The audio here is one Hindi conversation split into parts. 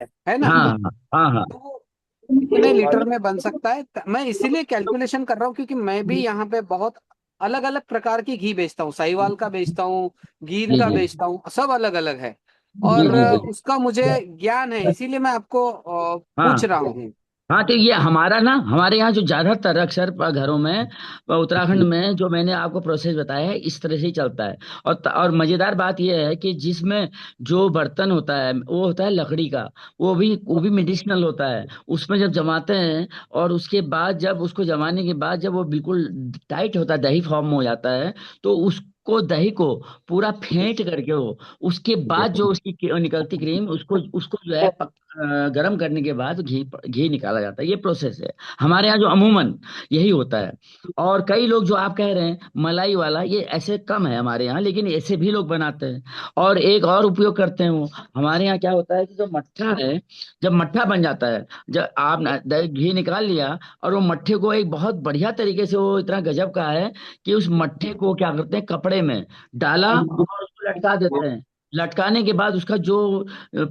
है ना। हाँ हाँ हाँ। तो वो कितने लीटर में बन सकता है, मैं इसीलिए कैलकुलेशन कर रहा हूँ क्योंकि मैं भी यहाँ पे बहुत अलग अलग प्रकार की घी बेचता हूँ, साहिवाल का बेचता हूँ, गिर जी का जी बेचता हूँ, सब अलग अलग है। जी और जी जी। उसका मुझे ज्ञान है, इसीलिए मैं आपको पूछ हाँ रहा हूँ। हाँ, तो ये हमारा ना, हमारे यहाँ जो ज्यादातर अक्सर घरों में उत्तराखंड में जो मैंने आपको प्रोसेस बताया है इस तरह से ही चलता है। और मजेदार बात यह है कि जिसमें जो बर्तन होता है वो होता है लकड़ी का। वो भी मेडिसिनल होता है। उसमें जब जमाते हैं और उसके बाद जब उसको जमाने के बाद जब वो बिल्कुल टाइट होता है, दही फॉर्म में हो जाता है, तो उसको दही को पूरा फेंट करके वो उसके बाद जो उसकी निकलती क्रीम, उसको उसको जो है गर्म करने के बाद घी घी निकाला जाता है। ये प्रोसेस है हमारे यहाँ जो अमूमन यही होता है। और कई लोग जो आप कह रहे हैं मलाई वाला, ये ऐसे कम है हमारे यहाँ, लेकिन ऐसे भी लोग बनाते हैं। और एक और उपयोग करते हैं वो, हमारे यहाँ क्या होता है कि जो मट्ठा है, जब मट्ठा बन जाता है, जब आप घी निकाल लिया और वो मट्ठे को एक बहुत बढ़िया तरीके से, वो इतना गजब का है कि उस मट्ठे को क्या करते हैं, कपड़े में डाला और उसको लटका देते हैं। लटकाने के बाद उसका जो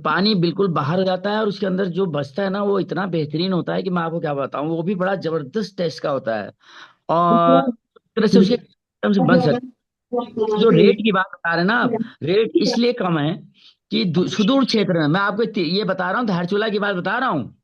पानी बिल्कुल बाहर हो जाता है, और उसके अंदर जो बचता है ना, वो इतना बेहतरीन होता है कि मैं आपको क्या बताऊं, वो भी बड़ा जबरदस्त टेस्ट का होता है। और इस तरह से उसके एकदम से बन सकते। जो रेट की बात बता रहे हैं ना आप, रेट इसलिए कम है कि सुदूर क्षेत्र में, मैं आपको ये बता रहा हूँ, धारचूला की बात बता रहा हूँ,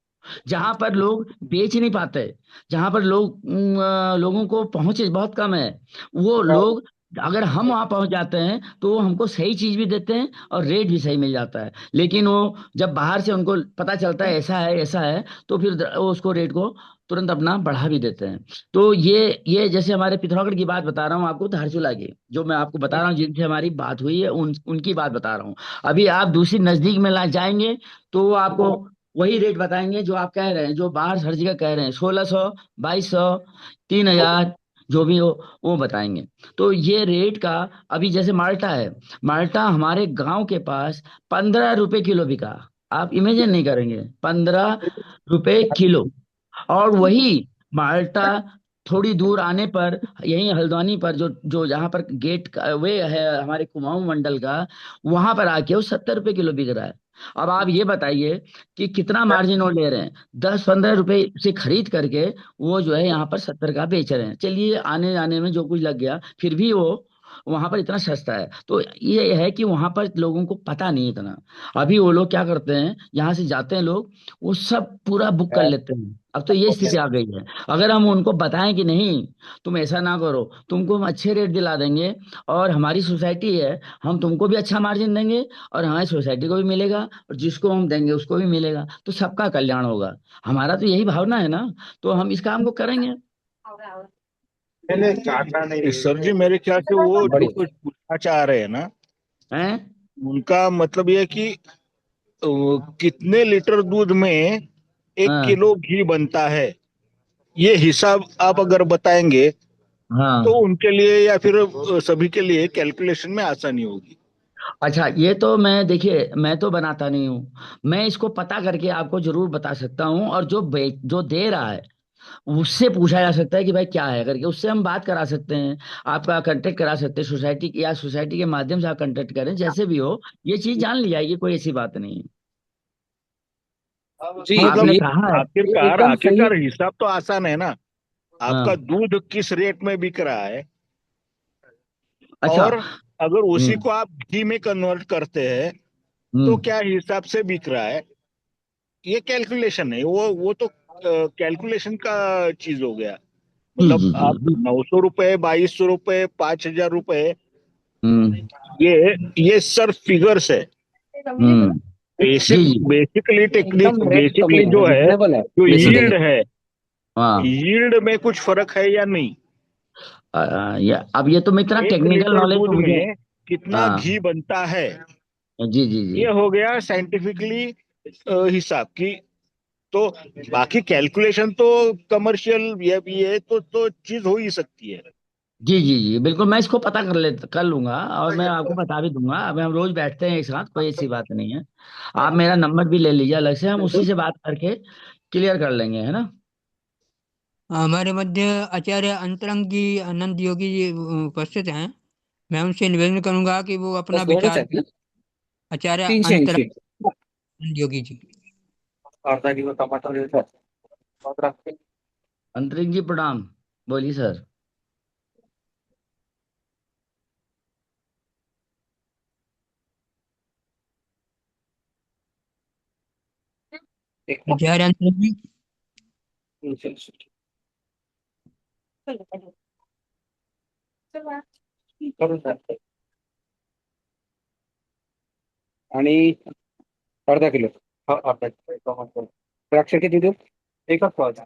जहां पर लोग बेच नहीं पाते, जहां पर लोगों को पहुंच बहुत कम है, वो लोग, अगर हम वहां पहुंच जाते हैं तो वो हमको सही चीज भी देते हैं और रेट भी सही मिल जाता है। लेकिन वो जब बाहर से उनको पता चलता है ऐसा है, तो फिर वो उसको रेट को तुरंत अपना बढ़ा भी देते हैं। तो ये जैसे हमारे पिथौरागढ़ की बात बता रहा हूँ आपको, धारचूला की जो मैं आपको बता रहा हूँ, जिनसे हमारी बात हुई है, उनकी बात बता रहा हूँ। अभी आप दूसरी नजदीक में ला जाएंगे तो वो आपको वही रेट बताएंगे जो आप कह रहे हैं, जो बाहर हर जगह कह रहे हैं, 1600, 2200, 3000, जो भी हो वो बताएंगे। तो ये रेट का, अभी जैसे माल्टा है, माल्टा हमारे गांव के पास 15 रुपए किलो बिका। आप इमेजिन नहीं करेंगे, 15 रुपए किलो। और वही माल्टा थोड़ी दूर आने पर, यहीं हल्द्वानी पर, जो जो जहाँ पर गेट वे है हमारे कुमाऊं मंडल का, वहां पर आके वो 70 रुपए किलो बिक रहा है। अब आप ये बताइए कि कितना मार्जिन वो ले रहे हैं, 10-15 रुपए से खरीद करके वो जो है यहाँ पर 70 का बेच रहे हैं। चलिए आने जाने में जो कुछ लग गया, फिर भी वो वहां पर इतना सस्ता है। तो ये है कि वहां पर लोगों को पता नहीं इतना। अभी वो लोग क्या करते हैं, यहाँ से जाते हैं लोग, वो सब पूरा बुक कर लेते हैं। अब तो ये स्थिति आ गई है। अगर हम उनको बताएं कि नहीं, तुम ऐसा ना करो, तुमको हम अच्छे रेट दिला देंगे, और हमारी सोसाइटी है, हम तुमको भी अच्छा मार्जिन देंगे, और हमारी सोसाइटी को भी मिलेगा, और जिसको हम देंगे उसको भी मिलेगा, तो सबका कल्याण होगा। हमारा तो यही भावना है ना, तो हम इस काम को करेंगे। मैंने काटा नहीं सर जी, मेरे ख्याल से वो जो बढ़िया। कुछ पूछना चाह रहे हैं ना, हैं? उनका मतलब ये है कि कितने लीटर दूध में 1 किलो हाँ घी बनता है, ये हिसाब आप अगर बताएंगे तो हाँ। उनके लिए या फिर सभी के लिए कैलकुलेशन में आसानी होगी। अच्छा, ये तो मैं, देखिए मैं तो बनाता नहीं हूँ, मैं इसको पता करके आपको जरूर बता सकता हूँ। और जो दे रहा है उससे पूछा जा सकता है कि भाई क्या है करके, उससे हम बात करा सकते हैं, आपका कांटेक्ट करा सकते हैं सोसाइटी, या सोसाइटी के माध्यम से आप कांटेक्ट करें, जैसे भी हो, ये चीज जान ली जाएगी, कोई ऐसी बात नहीं है। जी आपने मतलब ये कहा है। ये आखिरकार एकदम सही। आखिरकार हिसाब तो आसान है ना। आपका हाँ। दूध किस रेट में बिक रहा है, अच्छा। और अगर उसी हम्म को आप घी में कन्वर्ट करते हैं तो हम्म क्या हिसाब से बिक रहा है, ये कैलकुलेशन है। वो तो कैलकुलेशन का चीज हो गया। जी मतलब जी जी आप 900 रुपए, 2200 रुपए, 5000 रुपए, हम्म ये सब फिगर्स है। हम्म। जी जी। बेसिकली टेक्निक, एकदम रेट कम बेसिकली है, जो है, रिजनेबल है। जो देखिए यील्ड देखिए। है, हाँ। यील्ड में कुछ फर्क है या नहीं। अब ये तो मैं इतना एक टेक्निकल लीटर नॉलेज दूध तो मुझे। में कितना हाँ। घी बनता है, जी जी जी। ये हो गया साइंटिफिकली हिसाब की। तो बाकी कैलकुलेशन तो कमर्शियल ये तो चीज हो ही सकती है। जी जी जी, बिल्कुल, मैं इसको पता कर लूंगा, और मैं आपको बता भी दूंगा। अब हम रोज बैठते हैं एक साथ, कोई ऐसी बात नहीं है। आप मेरा नंबर भी ले लीजिए अलग से, हम उसी से बात करके क्लियर कर लेंगे, है ना। हमारे मध्य आचार्य अंतरंग जी, आनंद योगी जी उपस्थित हैं। मैं उनसे निवेदन करूंगा कि वो अपना बस दोनों विचार। चाहिए। आचार्य 380। अंतरंग योगी जी। आधा किलो टमाटर ले लो। और रख के अंतरिक जी प्रणाम। बोलिए सर। एक आचार्य अंतरंग जी। करून टाकते. आणि अर्धा किलो. हा, अर्धा किलो टमाटर. द्राक्ष किती देऊ? एकच पाव.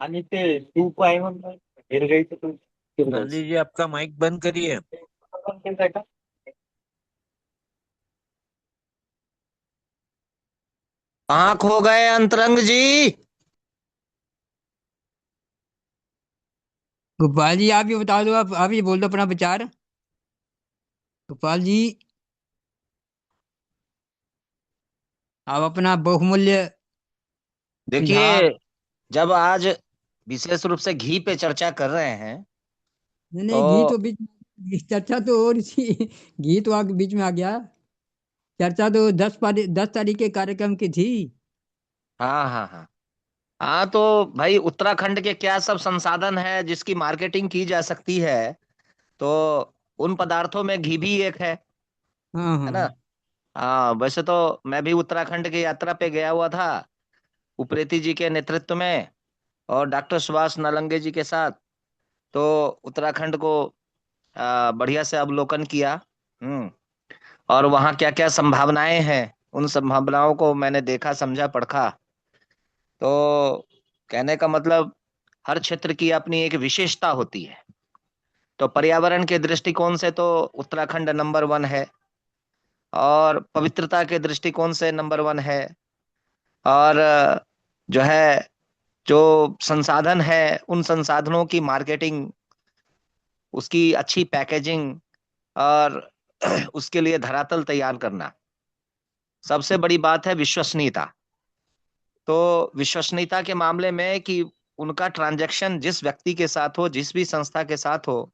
आणि ते तूप आहे म्हणून गिरगाईचं तूप. गांधी जी आपका माइक बंद करिए। गिरगाईचं का? कहाँ खो गए अंतरंग जी? गोपाल जी आप ये बता दो, आप ये बोल दो अपना विचार। गोपाल जी आप अपना बहुमूल्य सुझाव। देखिए, जब आज विशेष रूप से घी पे चर्चा कर रहे हैं नहीं नहीं, घी तो तो बीच में, चर्चा तो और इसी घी तो आगे बीच में आ गया। चर्चा तो 10 तारीख के कार्यक्रम की थी। हाँ हाँ हाँ हाँ, तो भाई उत्तराखंड के क्या सब संसाधन है जिसकी मार्केटिंग की जा सकती है, तो उन पदार्थों में घी भी एक हाँ है हाँ ना। हाँ, वैसे तो मैं भी उत्तराखंड की यात्रा पे गया हुआ था, उप्रेती जी के नेतृत्व में और डॉक्टर सुभाष नालंगे जी के साथ। तो उत्तराखंड को बढ़िया से अवलोकन किया। हम्म। और वहाँ क्या क्या संभावनाएं हैं, उन संभावनाओं को मैंने देखा, समझा, परखा। तो कहने का मतलब, हर क्षेत्र की अपनी एक विशेषता होती है। तो पर्यावरण के दृष्टिकोण से तो उत्तराखंड नंबर वन है, और पवित्रता के दृष्टिकोण से नंबर वन है, और जो है, जो संसाधन है, उन संसाधनों की मार्केटिंग, उसकी अच्छी पैकेजिंग, और उसके लिए धरातल तैयार करना, सबसे बड़ी बात है विश्वसनीयता। तो विश्वसनीयता के मामले में कि उनका ट्रांजैक्शन जिस व्यक्ति के साथ हो, जिस भी संस्था के साथ हो,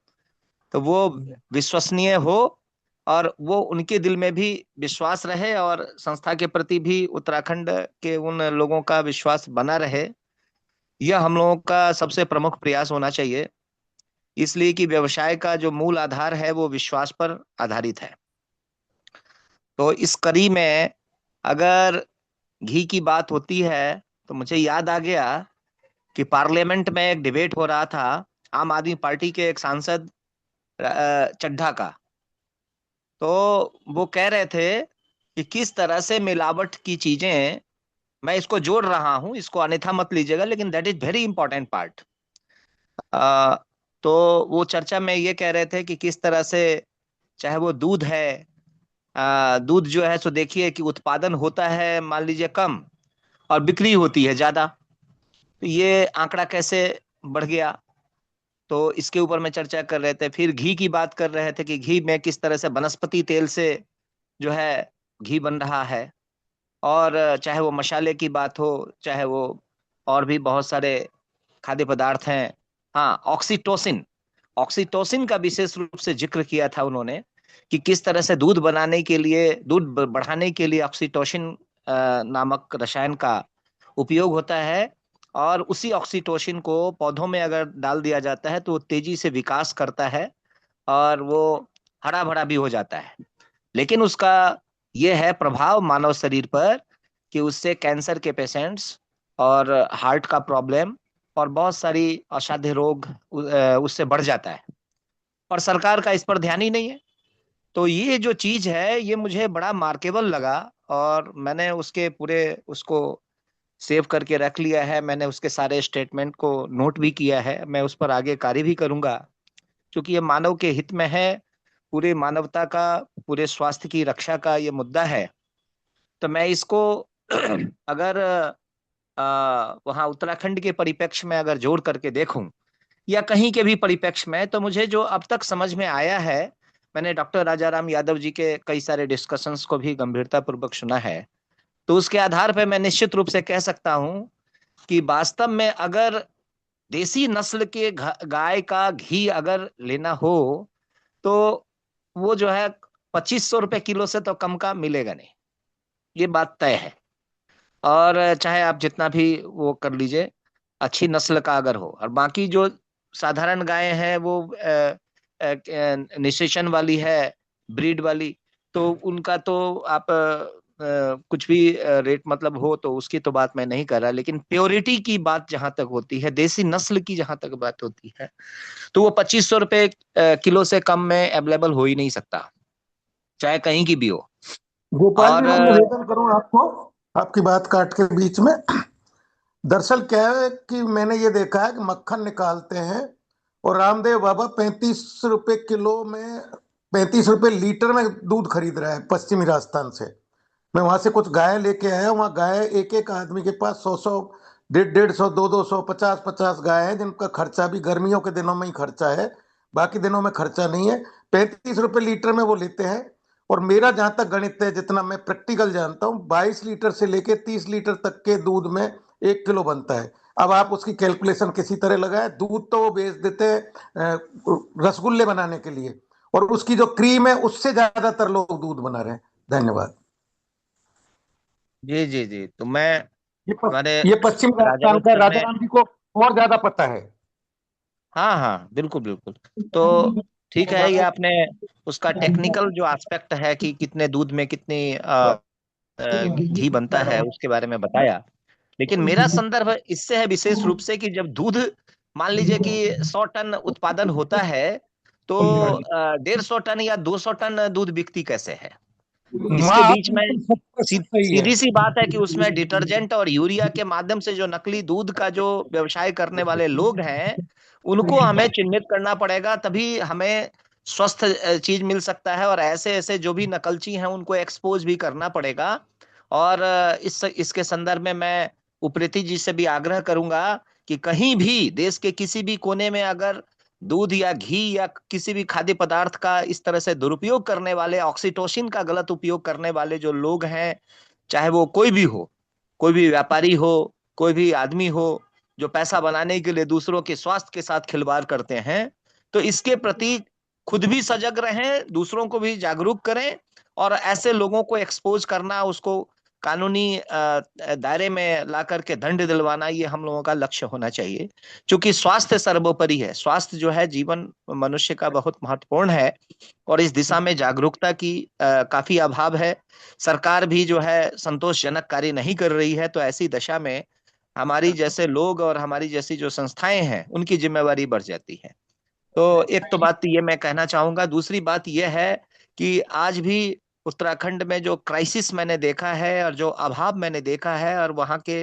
तो वो विश्वसनीय हो, और वो उनके दिल में भी विश्वास रहे, और संस्था के प्रति भी उत्तराखंड के उन लोगों का विश्वास बना रहे। यह हम लोगों का सबसे प्रमुख प्रयास होना चाहिए, इसलिए कि व्यवसाय का जो मूल आधार है वो विश्वास पर आधारित है। तो इस कड़ी में अगर घी की बात होती है, तो मुझे याद आ गया कि पार्लियामेंट में एक डिबेट हो रहा था आम आदमी पार्टी के एक सांसद चड्ढा का। तो वो कह रहे थे कि किस तरह से मिलावट की चीजें, मैं इसको जोड़ रहा हूं, इसको अन्यथा मत लीजिएगा, लेकिन that is very important part. तो वो चर्चा में ये कह रहे थे कि किस तरह से, चाहे वो दूध है, दूध जो है सो देखिए कि उत्पादन होता है मान लीजिए कम, और बिक्री होती है ज्यादा, तो ये आंकड़ा कैसे बढ़ गया। तो इसके ऊपर में चर्चा कर रहे थे। फिर घी की बात कर रहे थे कि घी में किस तरह से वनस्पति तेल से जो है घी बन रहा है, और चाहे वो मसाले की बात हो, चाहे वो और भी बहुत सारे खाद्य पदार्थ हैं। हाँ, ऑक्सीटोसिन, ऑक्सीटोसिन का विशेष रूप से जिक्र किया था उन्होंने, कि किस तरह से दूध बनाने के लिए, बढ़ाने के लिए ऑक्सीटोसिन नामक रसायन का उपयोग होता है। और उसी ऑक्सीटोसिन को पौधों में अगर डाल दिया जाता है तो वो तेजी से विकास करता है, और वो हरा भरा भी हो जाता है। लेकिन उसका ये है प्रभाव मानव शरीर पर, कि उससे कैंसर के पेशेंट्स, और हार्ट का प्रॉब्लम, और बहुत सारी असाध्य रोग उससे बढ़ जाता है। और सरकार का इस पर ध्यान ही नहीं है। तो ये जो चीज है ये मुझे बड़ा मार्केबल लगा, और मैंने उसके पूरे उसको सेव करके रख लिया है। मैंने उसके सारे स्टेटमेंट को नोट भी किया है, मैं उस पर आगे कार्य भी करूंगा, क्योंकि ये मानव के हित में है। पूरी मानवता का, पूरे स्वास्थ्य की रक्षा का ये मुद्दा है। तो मैं इसको अगर वहाँ उत्तराखंड के परिप्रेक्ष्य में अगर जोड़ करके देखूं, या कहीं के भी परिप्रेक्ष्य में, तो मुझे जो अब तक समझ में आया है, मैंने डॉक्टर राजाराम यादव जी के कई सारे डिस्कशंस को भी गंभीरता पूर्वक सुना है। तो उसके आधार पर मैं निश्चित रूप से कह सकता हूं कि वास्तव में अगर देसी नस्ल के गाय का घी अगर लेना हो, तो वो जो है 2500 रुपए किलो से तो कम का मिलेगा नहीं। ये बात तय है। और चाहे आप जितना भी वो कर लीजिए, अच्छी नस्ल का अगर हो, और बाकी जो साधारण गाय है वो निषेचन वाली है, ब्रीड वाली, तो उनका तो आप कुछ भी रेट मतलब हो तो उसकी तो बात मैं नहीं कर रहा, लेकिन प्योरिटी की बात जहां तक होती है, देसी नस्ल की जहां तक बात होती है, तो वो 2500 रुपए किलो से कम में अवेलेबल हो ही नहीं सकता, चाहे कहीं की भी हो। गोपाल जी, और मैं निवेदन करूं आपको, आपकी बात काट के बीच में। दरअसल क्या है कि मैंने ये देखा है कि मक्खन निकालते हैं और रामदेव बाबा 35 रुपए किलो में, 35 रुपए लीटर में दूध खरीद रहा है पश्चिमी राजस्थान से। मैं वहां से कुछ गाय लेके आया, वहां गाय एक एक आदमी के पास 100 100, 150 150, 200 200, 50 50 गाय है, जिनका खर्चा भी गर्मियों के दिनों में ही खर्चा है, बाकी दिनों में खर्चा नहीं है। 35 रुपए लीटर में वो लेते हैं। और मेरा जहां तक गणित है, जितना मैं प्रैक्टिकल जानता हूँ, 22 लीटर से लेके 30 लीटर तक के दूध में 1 किलो बनता है। अब आप उसकी कैलकुलेशन किसी तरह लगाए, दूध तो वो बेच देते हैं रसगुल्ले बनाने के लिए, और उसकी जो क्रीम है उससे ज्यादातर लोग दूध बना रहे हैं। धन्यवाद। जी जी जी, तो मैं ये हमारे ये पश्चिम राजा राजस्थान लोग का सर राजा ने, राम जी को और ज्यादा पता है। हाँ हाँ बिल्कुल बिल्कुल। तो ठीक है, ये आपने उसका टेक्निकल जो एस्पेक्ट है कि कितने दूध में कितनी घी बनता है उसके बारे में बताया, लेकिन मेरा संदर्भ इससे है विशेष रूप से कि जब दूध मान लीजिए कि 100 टन उत्पादन होता है, तो 150 टन या 200 टन दूध बिकती कैसे है? वहाँ इसके आप बीच में बिल्कुल 70% सही है। सीधी सी बात है कि उसमें डिटर्जेंट और यूरिया के माध्यम से जो नकली दूध का जो व्यवसाय करने वाले लोग हैं, उनको हमें चिन्हित करना पड़ेगा, तभी हमें स्वस्थ चीज मिल सकता है। और ऐसे ऐसे जो भी नकलची हैं उनको एक्सपोज भी करना पड़ेगा। और इसके संदर्भ में मैं उप्रेती जी से भी आग्रह करूंगा कि कहीं भी देश के किसी भी कोने में अगर दूध या घी या किसी भी खाद्य पदार्थ का इस तरह से दुरुपयोग करने वाले, ऑक्सीटोसिन का गलत उपयोग करने वाले जो लोग हैं, चाहे वो कोई भी हो, कोई भी व्यापारी हो, कोई भी आदमी हो, जो पैसा बनाने के लिए दूसरों के स्वास्थ्य के साथ खिलवाड़ करते हैं, तो इसके प्रति खुद भी सजग रहें, दूसरों को भी जागरूक करें। और ऐसे लोगों को एक्सपोज करना, उसको कानूनी दायरे में ला करके दंड दिलवाना, ये हम लोगों का लक्ष्य होना चाहिए। क्योंकि स्वास्थ्य सर्वोपरि है, स्वास्थ्य जो है जीवन मनुष्य का बहुत महत्वपूर्ण है, और इस दिशा में जागरूकता की काफी अभाव है। सरकार भी जो है संतोषजनक कार्य नहीं कर रही है, तो ऐसी दशा में हमारी जैसे लोग और हमारी जैसी जो संस्थाएं हैं उनकी जिम्मेवारी बढ़ जाती है। तो एक तो बात ये मैं कहना चाहूंगा, दूसरी बात ये है कि आज भी उत्तराखंड में जो क्राइसिस मैंने देखा है और जो अभाव मैंने देखा है, और वहाँ के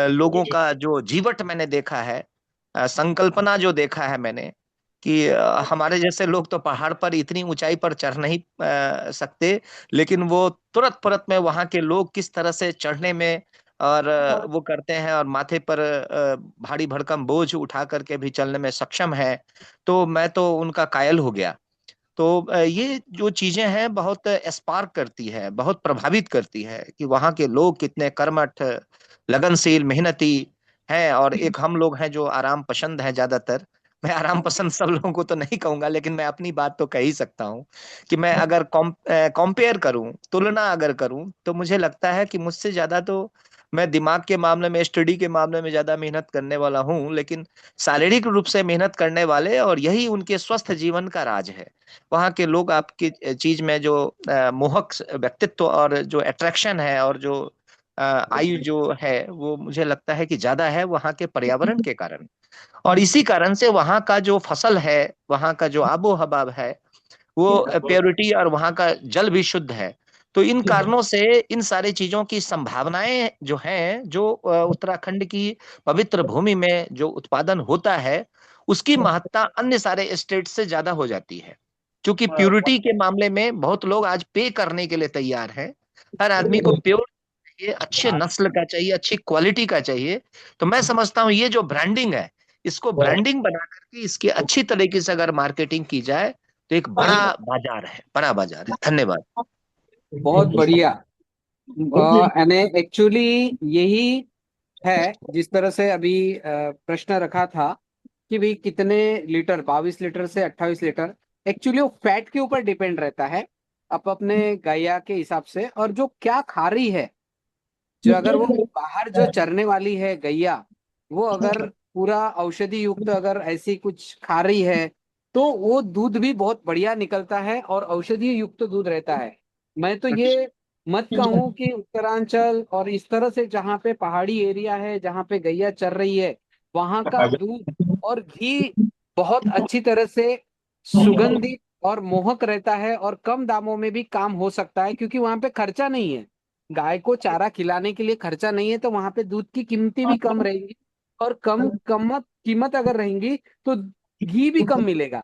लोगों का जो जीवट मैंने देखा है, संकल्पना जो देखा है मैंने, कि हमारे जैसे लोग तो पहाड़ पर इतनी ऊंचाई पर चढ़ नहीं सकते, लेकिन वो तुरंत तुरंत में वहाँ के लोग किस तरह से चढ़ने में और वो करते हैं, और माथे पर भारी भरकम बोझ उठा करके भी चलने में सक्षम है। तो मैं तो उनका कायल हो गया। तो ये जो चीजें हैं बहुत स्पार्क करती है, बहुत प्रभावित करती है कि वहाँ के लोग कितने कर्मठ, लगनशील, मेहनती हैं। और एक हम लोग हैं जो आराम पसंद हैं ज्यादातर। मैं आराम पसंद सब लोगों को तो नहीं कहूंगा, लेकिन मैं अपनी बात तो कह ही सकता हूँ कि मैं अगर कंपेयर करूं, तुलना अगर करूं, तो मुझे लगता है कि मुझसे ज्यादा तो मैं दिमाग के मामले में, स्टडी के मामले में ज्यादा मेहनत करने वाला हूँ, लेकिन शारीरिक रूप से मेहनत करने वाले, और यही उनके स्वस्थ जीवन का राज है। वहाँ के लोग आपकी चीज में जो मोहक व्यक्तित्व और जो अट्रैक्शन है और जो आयु जो है, वो मुझे लगता है कि ज्यादा है वहाँ के पर्यावरण के कारण। और इसी कारण से वहाँ का जो फसल है, वहाँ का जो आबो हवा है, वो प्योरिटी, और वहाँ का जल भी शुद्ध है। तो इन कारणों से इन सारी चीजों की संभावनाएं जो हैं, जो उत्तराखंड की पवित्र भूमि में जो उत्पादन होता है, उसकी महत्ता अन्य सारे स्टेट से ज्यादा हो जाती है। क्योंकि प्योरिटी के मामले में बहुत लोग आज पे करने के लिए तैयार हैं। हर आदमी को प्योर चाहिए, अच्छे नस्ल का चाहिए, अच्छी क्वालिटी का चाहिए। तो मैं समझता हूँ ये जो ब्रांडिंग है, इसको ब्रांडिंग बना करके इसकी अच्छी तरीके से अगर मार्केटिंग की जाए, तो एक बड़ा बाजार है, बड़ा बाजार है। धन्यवाद। बहुत बढ़िया। यानी एक्चुअली यही है, जिस तरह से अभी प्रश्न रखा था कि भाई कितने लीटर, 22 लीटर से 28 लीटर, एक्चुअली वो फैट के ऊपर डिपेंड रहता है। अपने गैया के हिसाब से, और जो क्या खा रही है, जो अगर वो बाहर जो चरने वाली है गैया, वो अगर पूरा औषधि युक्त अगर ऐसी कुछ खा रही है, तो वो दूध भी बहुत बढ़िया निकलता है और औषधि युक्त दूध रहता है। मैं तो ये मत कहूँ कि उत्तरांचल और इस तरह से जहाँ पे पहाड़ी एरिया है, जहाँ पे गैया चर रही है, वहाँ का दूध और घी बहुत अच्छी तरह से सुगंधित और मोहक रहता है, और कम दामों में भी काम हो सकता है, क्योंकि वहां पे खर्चा नहीं है। गाय को चारा खिलाने के लिए खर्चा नहीं है, तो वहां पे दूध की कीमतें भी कम रहेंगी, और कम कम कीमत अगर रहेंगी तो घी भी कम मिलेगा।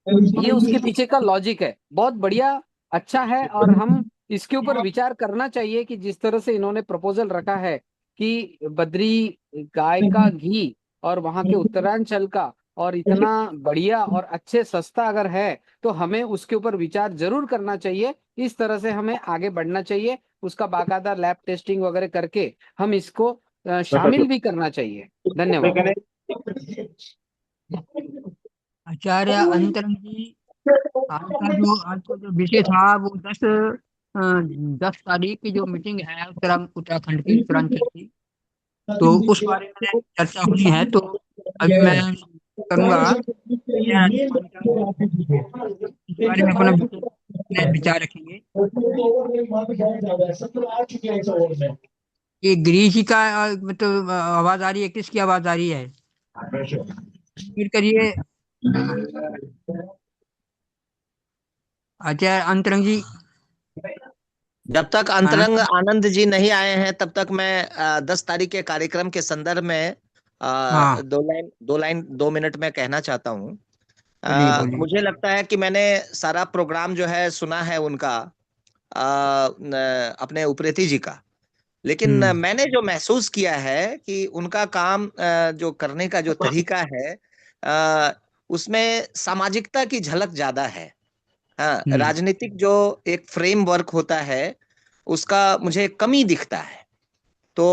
ये उसके पीछे का लॉजिक है, बहुत बढ़िया, अच्छा है। और हम इसके ऊपर विचार करना चाहिए कि जिस तरह से इन्होंने प्रपोजल रखा है कि बद्री गाय का घी और वहां के उत्तरांचल का, और इतना बढ़िया और अच्छे सस्ता अगर है, तो हमें उसके ऊपर विचार जरूर करना चाहिए। इस तरह से हमें आगे बढ़ना चाहिए, उसका बाकायदा लैब टेस्टिंग वगैरह करके हम इसको शामिल भी करना चाहिए। धन्यवाद। आचार्य अंतरंग जी, आज का जो विषय था वो 10 तारीख की जो मीटिंग है उत्तराखंड की, उत्तरांचल की, तो उस बारे में चर्चा हुई है। तो अभी मैं करूंगा आचार्य अंतरंग जी इस बारे में अपने विचार रखेंगे। ये गिरीश जी का मतलब आवाज आ रही है, किसकी आवाज आ रही है? फिर करिए आचार्य अंतरंग जी। जब तक अंतरंग आनंद। आनंद जी नहीं आए हैं तब तक मैं 10 तारीख के कार्यक्रम के संदर्भ में हाँ, 2 मिनट में कहना चाहता हूँ। बोलिए बोलिए। मुझे लगता है कि मैंने सारा प्रोग्राम जो है सुना है उनका, अपने उप्रेती जी का। लेकिन हम्म। मैंने जो महसूस किया है कि उनका काम, जो करने का जो तरीका है, अ, उसमें सामाजिकता की झलक ज्यादा है। हाँ, हम्म। राजनीतिक जो एक फ्रेमवर्क होता है उसका मुझे कमी दिखता है। तो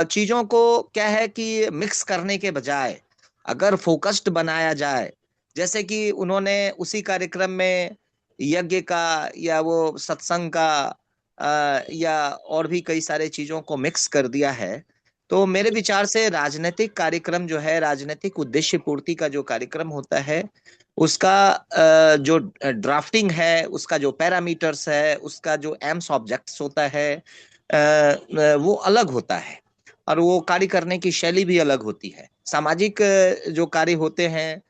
चीजों को क्या है कि मिक्स करने के बजाय अगर फोकस्ड बनाया जाए, जैसे कि उन्होंने उसी कार्यक्रम में यज्ञ का या वो सत्संग का, या और भी कई सारे चीजों को मिक्स कर दिया है। तो मेरे विचार से राजनीतिक कार्यक्रम जो है, राजनीतिक उद्देश्य पूर्ति का जो कार्यक्रम होता है, उसका जो ड्राफ्टिंग है, उसका जो पैरामीटर्स है, उसका जो एम्स ऑब्जेक्ट्स होता है, वो अलग होता है। और वो कार्य करने की शैली भी अलग होती है। सामाजिक जो कार्य होते हैं,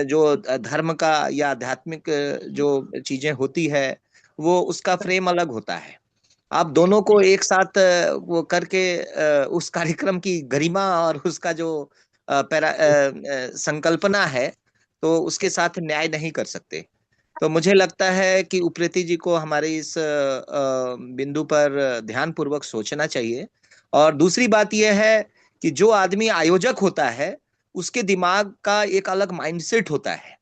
जो धर्म का या आध्यात्मिक जो चीजें होती है, वो उसका फ्रेम अलग होता है। आप दोनों को एक साथ वो करके उस कार्यक्रम की गरिमा और उसका जो संकल्पना है, तो उसके साथ न्याय नहीं कर सकते। तो मुझे लगता है कि उप्रेती जी को हमारे इस बिंदु पर ध्यान पूर्वक सोचना चाहिए। और दूसरी बात यह है कि जो आदमी आयोजक होता है उसके दिमाग का एक अलग माइंडसेट होता है।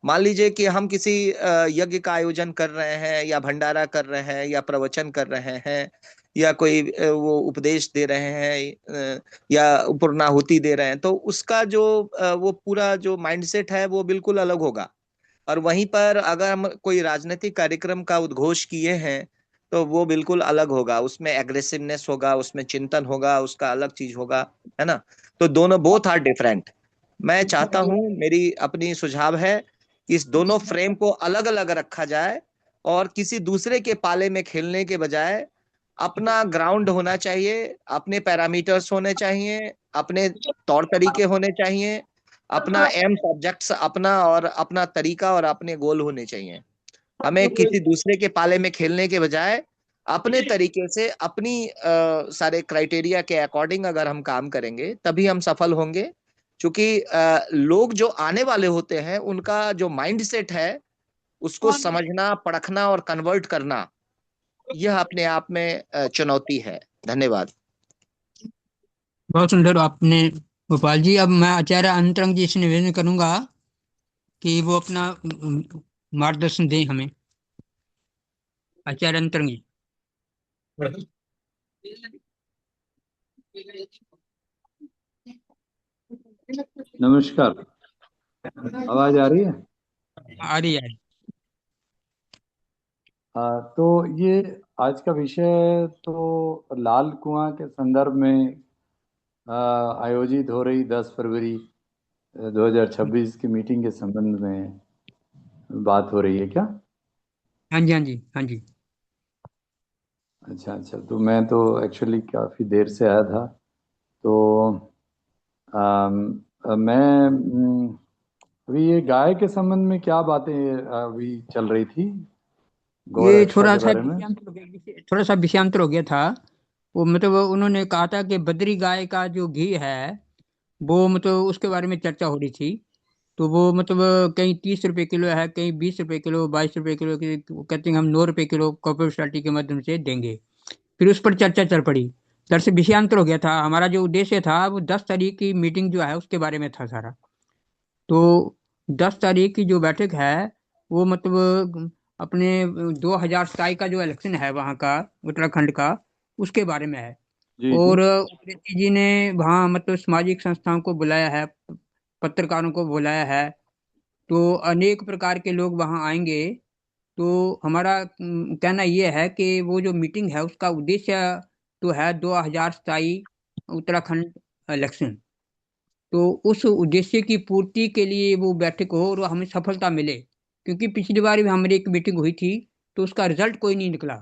मान लीजिए कि हम किसी यज्ञ का आयोजन कर रहे हैं, या भंडारा कर रहे हैं, या प्रवचन कर रहे हैं, या कोई वो उपदेश दे रहे हैं, या पूर्णाहुति दे रहे हैं, तो उसका जो वो पूरा जो माइंडसेट है वो बिल्कुल अलग होगा। और वहीं पर अगर हम कोई राजनीतिक कार्यक्रम का उद्घोष किए हैं तो वो बिल्कुल अलग होगा, उसमें एग्रेसिवनेस होगा, उसमें चिंतन होगा, उसका अलग चीज होगा, है ना। तो दोनों बोथ आर डिफरेंट। मैं चाहता हूं, मेरी अपनी सुझाव है कि इस दोनों फ्रेम को अलग अलग रखा जाए, और किसी दूसरे के पाले में खेलने के बजाय अपना ग्राउंड होना चाहिए, अपने पैरामीटर्स होने चाहिए, अपने तौर तरीके होने चाहिए, अपना एम सब्जेक्ट्स अपना, और अपना तरीका और अपने गोल होने चाहिए। हमें किसी दूसरे के पाले में खेलने के बजाय अपने तरीके से अपनी सारे क्राइटेरिया के अकॉर्डिंग अगर हम काम करेंगे तभी हम सफल होंगे। क्योंकि लोग जो आने वाले होते हैं उनका जो माइंड सेट है उसको समझना, परखना और कन्वर्ट करना, यह अपने आप में चुनौती है। धन्यवाद। बहुत सुंदर आपने गोपाल जी। अब मैं आचार्य अंतरंग जी से निवेदन करूंगा कि वो अपना मार्गदर्शन दें हमें। आचार्य अंतरंग जी। नमस्कार। आवाज आ रही है? आ रही है। तो ये आज का विषय तो लाल कुआं के संदर्भ में आयोजित हो रही 10 फरवरी 2026 की मीटिंग के संबंध में बात हो रही है क्या? हाँ जी, हाँ जी, हाँ जी। अच्छा अच्छा, तो मैं तो एक्चुअली काफ़ी देर से आया था। तो मैं अभी ये गाय के संबंध में क्या बातें अभी चल रही थी, गौ ये रक्षा के बारे में? थोड़ा सा विषयांतर हो गया था। वो मतलब उन्होंने कहा था कि बद्री गाय का जो घी है वो मतलब उसके बारे में चर्चा हो रही थी। तो वो मतलब कहीं 30 रुपए किलो है, कहीं 20 रुपए किलो, 22 रुपए किलो की, वो कहते हैं हम 9 रुपए किलो कॉर्पोरेट सोसाइटी के माध्यम से देंगे। फिर उस पर चर्चा चल पड़ी। दरअसल विषयांतर हो गया था। हमारा जो उद्देश्य था वो 10 तारीख की मीटिंग जो है उसके बारे में था सारा। तो 10 तारीख की जो बैठक है वो मतलब अपने 2027 का जो इलेक्शन है वहाँ का, उत्तराखंड का, उसके बारे में है। जी जी। और प्रीति जी ने वहाँ मतलब सामाजिक संस्थाओं को बुलाया है, पत्रकारों को बुलाया है। तो अनेक प्रकार के लोग वहाँ आएंगे। तो हमारा कहना ये है कि वो जो मीटिंग है उसका उद्देश्य तो है 2027 उत्तराखंड इलेक्शन। तो उस उद्देश्य की पूर्ति के लिए वो बैठक हो और हमें सफलता मिले। क्योंकि पिछली बार भी हमारी एक मीटिंग हुई थी तो उसका रिजल्ट कोई नहीं निकला।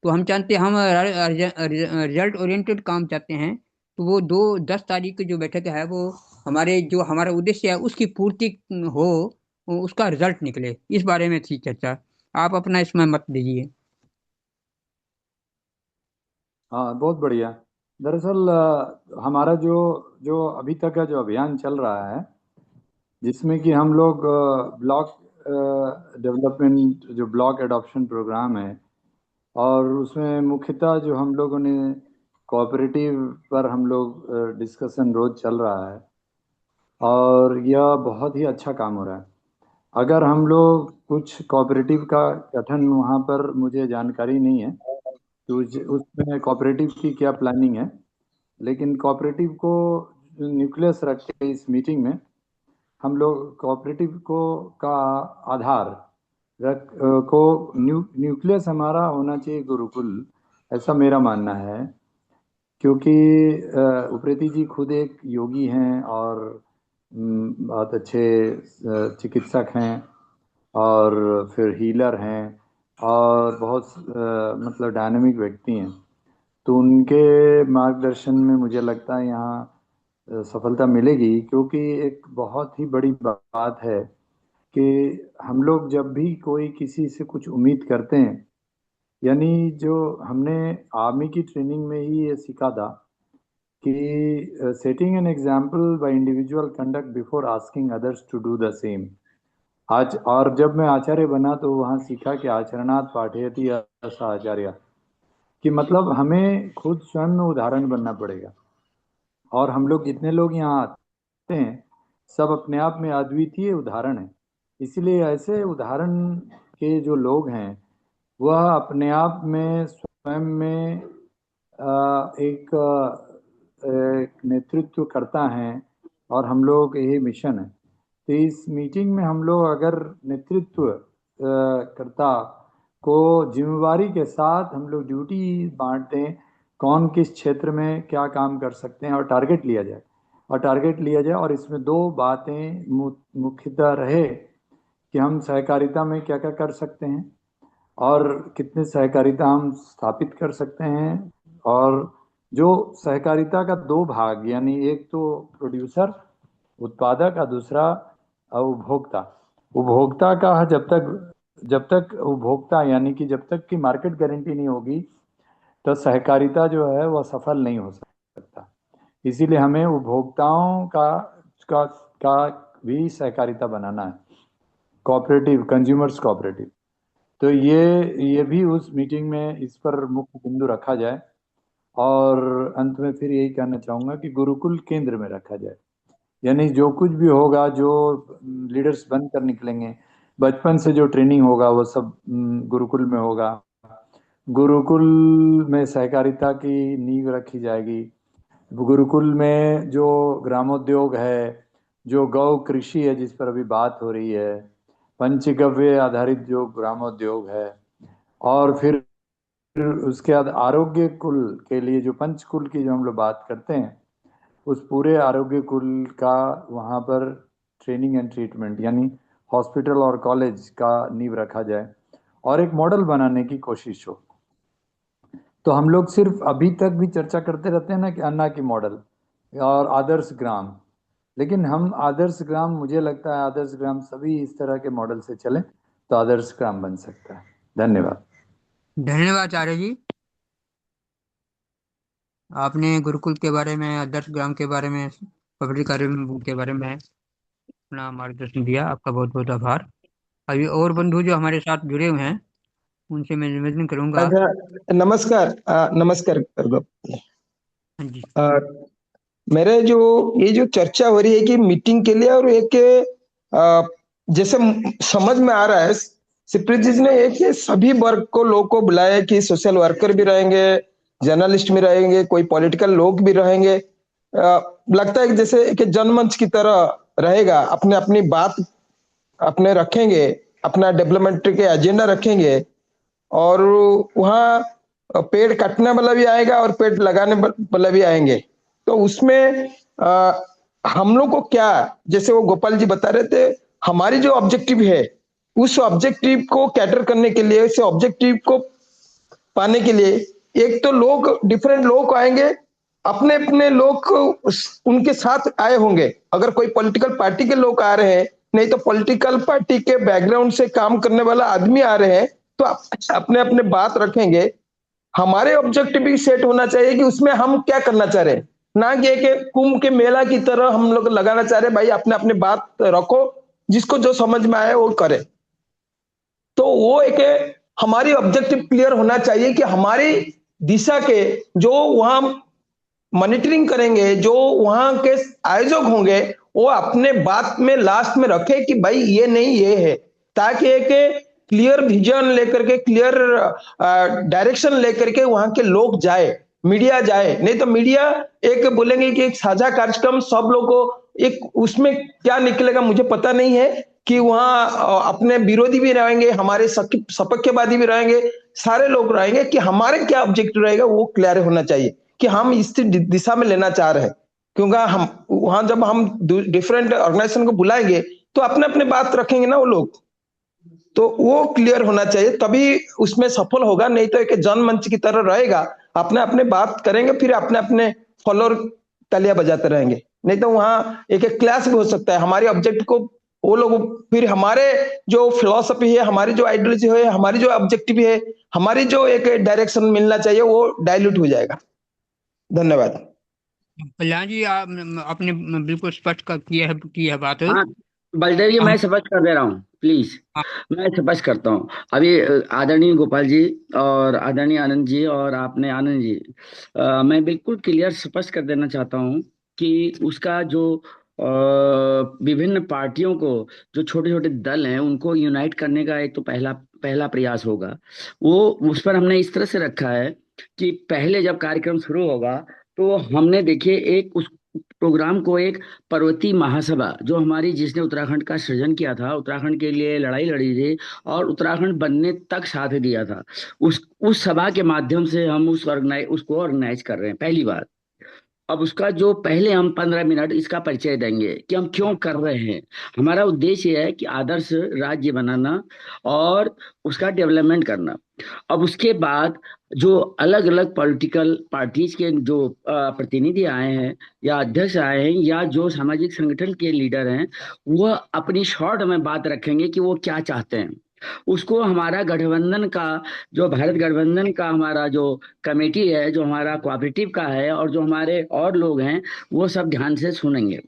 तो हम चाहते हम रिजल्ट ओरिएंटेड काम चाहते हैं। तो वो 10 तारीख की जो बैठक है वो हमारे जो हमारा उद्देश्य है उसकी पूर्ति हो, उसका रिजल्ट निकले, इस बारे में थी चर्चा। आप अपना इसमें मत दीजिए। हाँ, बहुत बढ़िया। दरअसल हमारा जो जो अभी तक का जो अभियान चल रहा है, जिसमें कि हम लोग ब्लॉक डेवलपमेंट, जो ब्लॉक एडॉप्शन प्रोग्राम है, और उसमें मुख्यतः जो हम लोगों ने कोऑपरेटिव पर हम लोग डिस्कशन रोज चल रहा है, और यह बहुत ही अच्छा काम हो रहा है। अगर हम लोग कुछ कोऑपरेटिव का गठन, वहाँ पर मुझे जानकारी नहीं है कि उसमें कोऑपरेटिव की क्या प्लानिंग है, लेकिन कोऑपरेटिव को न्यूक्लियस रख के इस मीटिंग में हम लोग कोऑपरेटिव को का आधार को न्यूक्लियस हमारा होना चाहिए गुरुकुल, ऐसा मेरा मानना है। क्योंकि उप्रेती जी खुद एक योगी हैं और बहुत अच्छे चिकित्सक हैं, और फिर हीलर हैं, और बहुत मतलब डायनेमिक व्यक्ति हैं। तो उनके मार्गदर्शन में मुझे लगता है यहाँ सफलता मिलेगी। क्योंकि एक बहुत ही बड़ी बात है कि हम लोग जब भी कोई किसी से कुछ उम्मीद करते हैं, यानी जो हमने आर्मी की ट्रेनिंग में ही ये सीखा था कि setting an example by individual conduct before asking others to do the same. आज और जब मैं आचार्य बना तो वहाँ सीखा कि आचरणात् पाठयति स आचार्य, कि मतलब हमें खुद स्वयं में उदाहरण बनना पड़ेगा। और हम लोग जितने लोग यहाँ आते हैं, सब अपने आप में अद्वितीय उदाहरण है। इसलिए ऐसे उदाहरण के जो लोग हैं, वह अपने आप में स्वयं में एक नेतृत्व करता है, और हम लोग यही मिशन है। तो इस मीटिंग में हम लोग अगर नेतृत्व करता को जिम्मेवारी के साथ हम लोग ड्यूटी बांट दें, कौन किस क्षेत्र में क्या काम कर सकते हैं, और टारगेट लिया जाए। और इसमें दो बातें मुख्यतः रहे कि हम सहकारिता में क्या क्या कर सकते हैं, और कितने सहकारिता हम स्थापित कर सकते हैं। और जो सहकारिता का दो भाग, यानी एक तो प्रोड्यूसर उत्पादक और दूसरा उपभोक्ता। उपभोक्ता का जब तक उपभोक्ता, यानी कि जब तक की मार्केट गारंटी नहीं होगी, तो सहकारिता जो है वह सफल नहीं हो सकता। इसीलिए हमें उपभोक्ताओं का का भी सहकारिता बनाना है, कोऑपरेटिव, कंज्यूमर्स कोऑपरेटिव। तो ये भी उस मीटिंग में इस पर मुख्य बिंदु रखा जाए। और अंत में फिर यही कहना चाहूंगा कि गुरुकुल केंद्र में रखा जाए। यानी जो कुछ भी होगा, जो लीडर्स बनकर निकलेंगे, बचपन से जो ट्रेनिंग होगा वो सब गुरुकुल में होगा। गुरुकुल में सहकारिता की नींव रखी जाएगी। गुरुकुल में जो ग्रामोद्योग है, जो गौ कृषि है जिस पर अभी बात हो रही है, पंचगव्य आधारित जो ग्रामोद्योग है, और फिर उसके बाद आरोग्य कुल के लिए जो पंचकुल की जो हम लोग बात करते हैं, उस पूरे आरोग्य कुल का वहाँ पर ट्रेनिंग एंड ट्रीटमेंट यानी हॉस्पिटल और कॉलेज का नींव रखा जाए और एक मॉडल बनाने की कोशिश हो। तो हम लोग सिर्फ अभी तक भी चर्चा करते रहते हैं ना कि अन्ना की मॉडल और आदर्श ग्राम, लेकिन हम आदर्श ग्राम, मुझे लगता है आदर्श ग्राम सभी इस तरह के मॉडल से चलें तो आदर्श ग्राम बन सकता है। धन्यवाद। धन्यवाद आचार्य जी। आपने गुरुकुल के बारे में, आदर्श ग्राम के बारे में, पब्लिक कार्य के बारे में अपना मार्गदर्शन दिया। आपका बहुत बहुत आभार। अभी और बंधु जो हमारे साथ जुड़े हुए हैं उनसे मैं निवेदन करूंगा। अच्छा, नमस्कार। नमस्कार गर्ग। हाँ जी। मेरे जो ये जो चर्चा हो रही है कि मीटिंग के लिए और एक अ, जैसे समझ में आ रहा है, सिप्रीत जी ने एक ये सभी वर्ग को लोग को बुलाया कि सोशल वर्कर भी रहेंगे, जर्नलिस्ट भी रहेंगे, कोई पॉलिटिकल लोग भी रहेंगे। लगता है कि जैसे एक जनमंच की तरह रहेगा, अपने अपनी बात अपने रखेंगे, अपना डेवलपमेंट के एजेंडा रखेंगे और वहाँ पेड़ काटने वाला भी आएगा और पेड़ लगाने वाला भी आएंगे। तो उसमें हम लोग को क्या, जैसे वो गोपाल जी बता रहे थे, हमारी जो ऑब्जेक्टिव है उस ऑब्जेक्टिव को कैटर करने के लिए, उस ऑब्जेक्टिव को पाने के लिए एक तो लोग, डिफरेंट लोग आएंगे, अपने अपने लोग उनके साथ आए होंगे। अगर कोई पॉलिटिकल पार्टी के लोग आ रहे हैं, नहीं तो पॉलिटिकल पार्टी के बैकग्राउंड से काम करने वाला आदमी आ रहे हैं, तो अपने अपने बात रखेंगे। हमारे ऑब्जेक्टिव भी सेट होना चाहिए कि उसमें हम क्या करना चाह रहे हैं, ना कि एक कुंभ के मेला की तरह हम लोग लगाना चाह रहे हैं। भाई अपने अपने बात रखो, जिसको जो समझ में आए वो करे। तो वो एक हमारी ऑब्जेक्टिव क्लियर होना चाहिए कि हमारी दिशा के जो वहां मॉनिटरिंग करेंगे, जो वहां के आयोजक होंगे, वो अपने बात में लास्ट में रखे कि भाई ये नहीं ये है, ताकि एक क्लियर विजन लेकर के, क्लियर डायरेक्शन लेकर के वहां के लोग जाए, मीडिया जाए। नहीं तो मीडिया एक बोलेंगे कि एक साझा कार्यक्रम सब लोगों को, एक उसमें क्या निकलेगा मुझे पता नहीं है, कि वहां अपने विरोधी भी रहेंगे, हमारे सपक्षवादी भी रहेंगे, सारे लोग रहेंगे। कि हमारे क्या ऑब्जेक्टिव रहेगा वो क्लियर होना चाहिए कि हम इस दिशा में लेना चाह रहे हैं। क्योंकि हम वहां जब हम डिफरेंट ऑर्गेनाइजेशन को बुलाएंगे तो अपने अपने बात रखेंगे ना वो लोग, तो वो क्लियर होना चाहिए, तभी उसमें सफल होगा। नहीं तो एक जनमंच की तरह रहेगा, अपने अपने बात करेंगे, फिर अपने अपने फॉलोअर तालियां बजाते रहेंगे। नहीं तो वहां एक एक क्लास भी हो सकता है। हमारे ऑब्जेक्ट को वो लोग, फिर हमारे जो फिलोसफी है, हमारी जो आइडियोलॉजी है, हमारी जो ऑब्जेक्टिव है, हमारी जो एक डायरेक्शन मिलना चाहिए, वो डाइल्यूट हो जाएगा। धन्यवाद। कल्याण जी, आपने बिल्कुल स्पष्ट की है बात। हाँ बलदेव जी, हम मैं स्पष्ट कर दे रहा हूँ प्लीज। हाँ, मैं स्पष्ट करता हूँ अभी। आदरणीय गोपाल जी और आदरणीय आनंद जी और आपने आनंद जी, मैं बिल्कुल क्लियर स्पष्ट कर देना चाहता हूँ कि उसका जो विभिन्न पार्टियों को, जो छोटे छोटे दल हैं उनको यूनाइट करने का एक तो पहला पहला प्रयास होगा। वो उस पर हमने इस तरह से रखा है कि पहले जब कार्यक्रम शुरू होगा तो हमने देखिए एक उस प्रोग्राम को एक पर्वतीय महासभा, जो हमारी, जिसने उत्तराखंड का सृजन किया था, उत्तराखंड के लिए लड़ाई लड़ी थी और उत्तराखंड बनने तक साथ दिया था, उस सभा के माध्यम से हम उसको ऑर्गेनाइज कर रहे हैं पहली बार। अब उसका जो पहले हम 15 मिनट इसका परिचय देंगे कि हम क्यों कर रहे हैं। हमारा उद्देश्य है कि आदर्श राज्य बनाना और उसका डेवलपमेंट करना। अब उसके बाद जो अलग अलग पॉलिटिकल पार्टीज के जो प्रतिनिधि आए हैं या अध्यक्ष आए हैं या जो सामाजिक संगठन के लीडर हैं, वह अपनी शॉर्ट में बात रखेंगे कि वो क्या चाहते हैं। उसको हमारा गठबंधन का, जो भारत गठबंधन का हमारा जो कमेटी है, जो हमारा कोऑपरेटिव का है और जो हमारे और लोग हैं, वो सब ध्यान से सुनेंगे।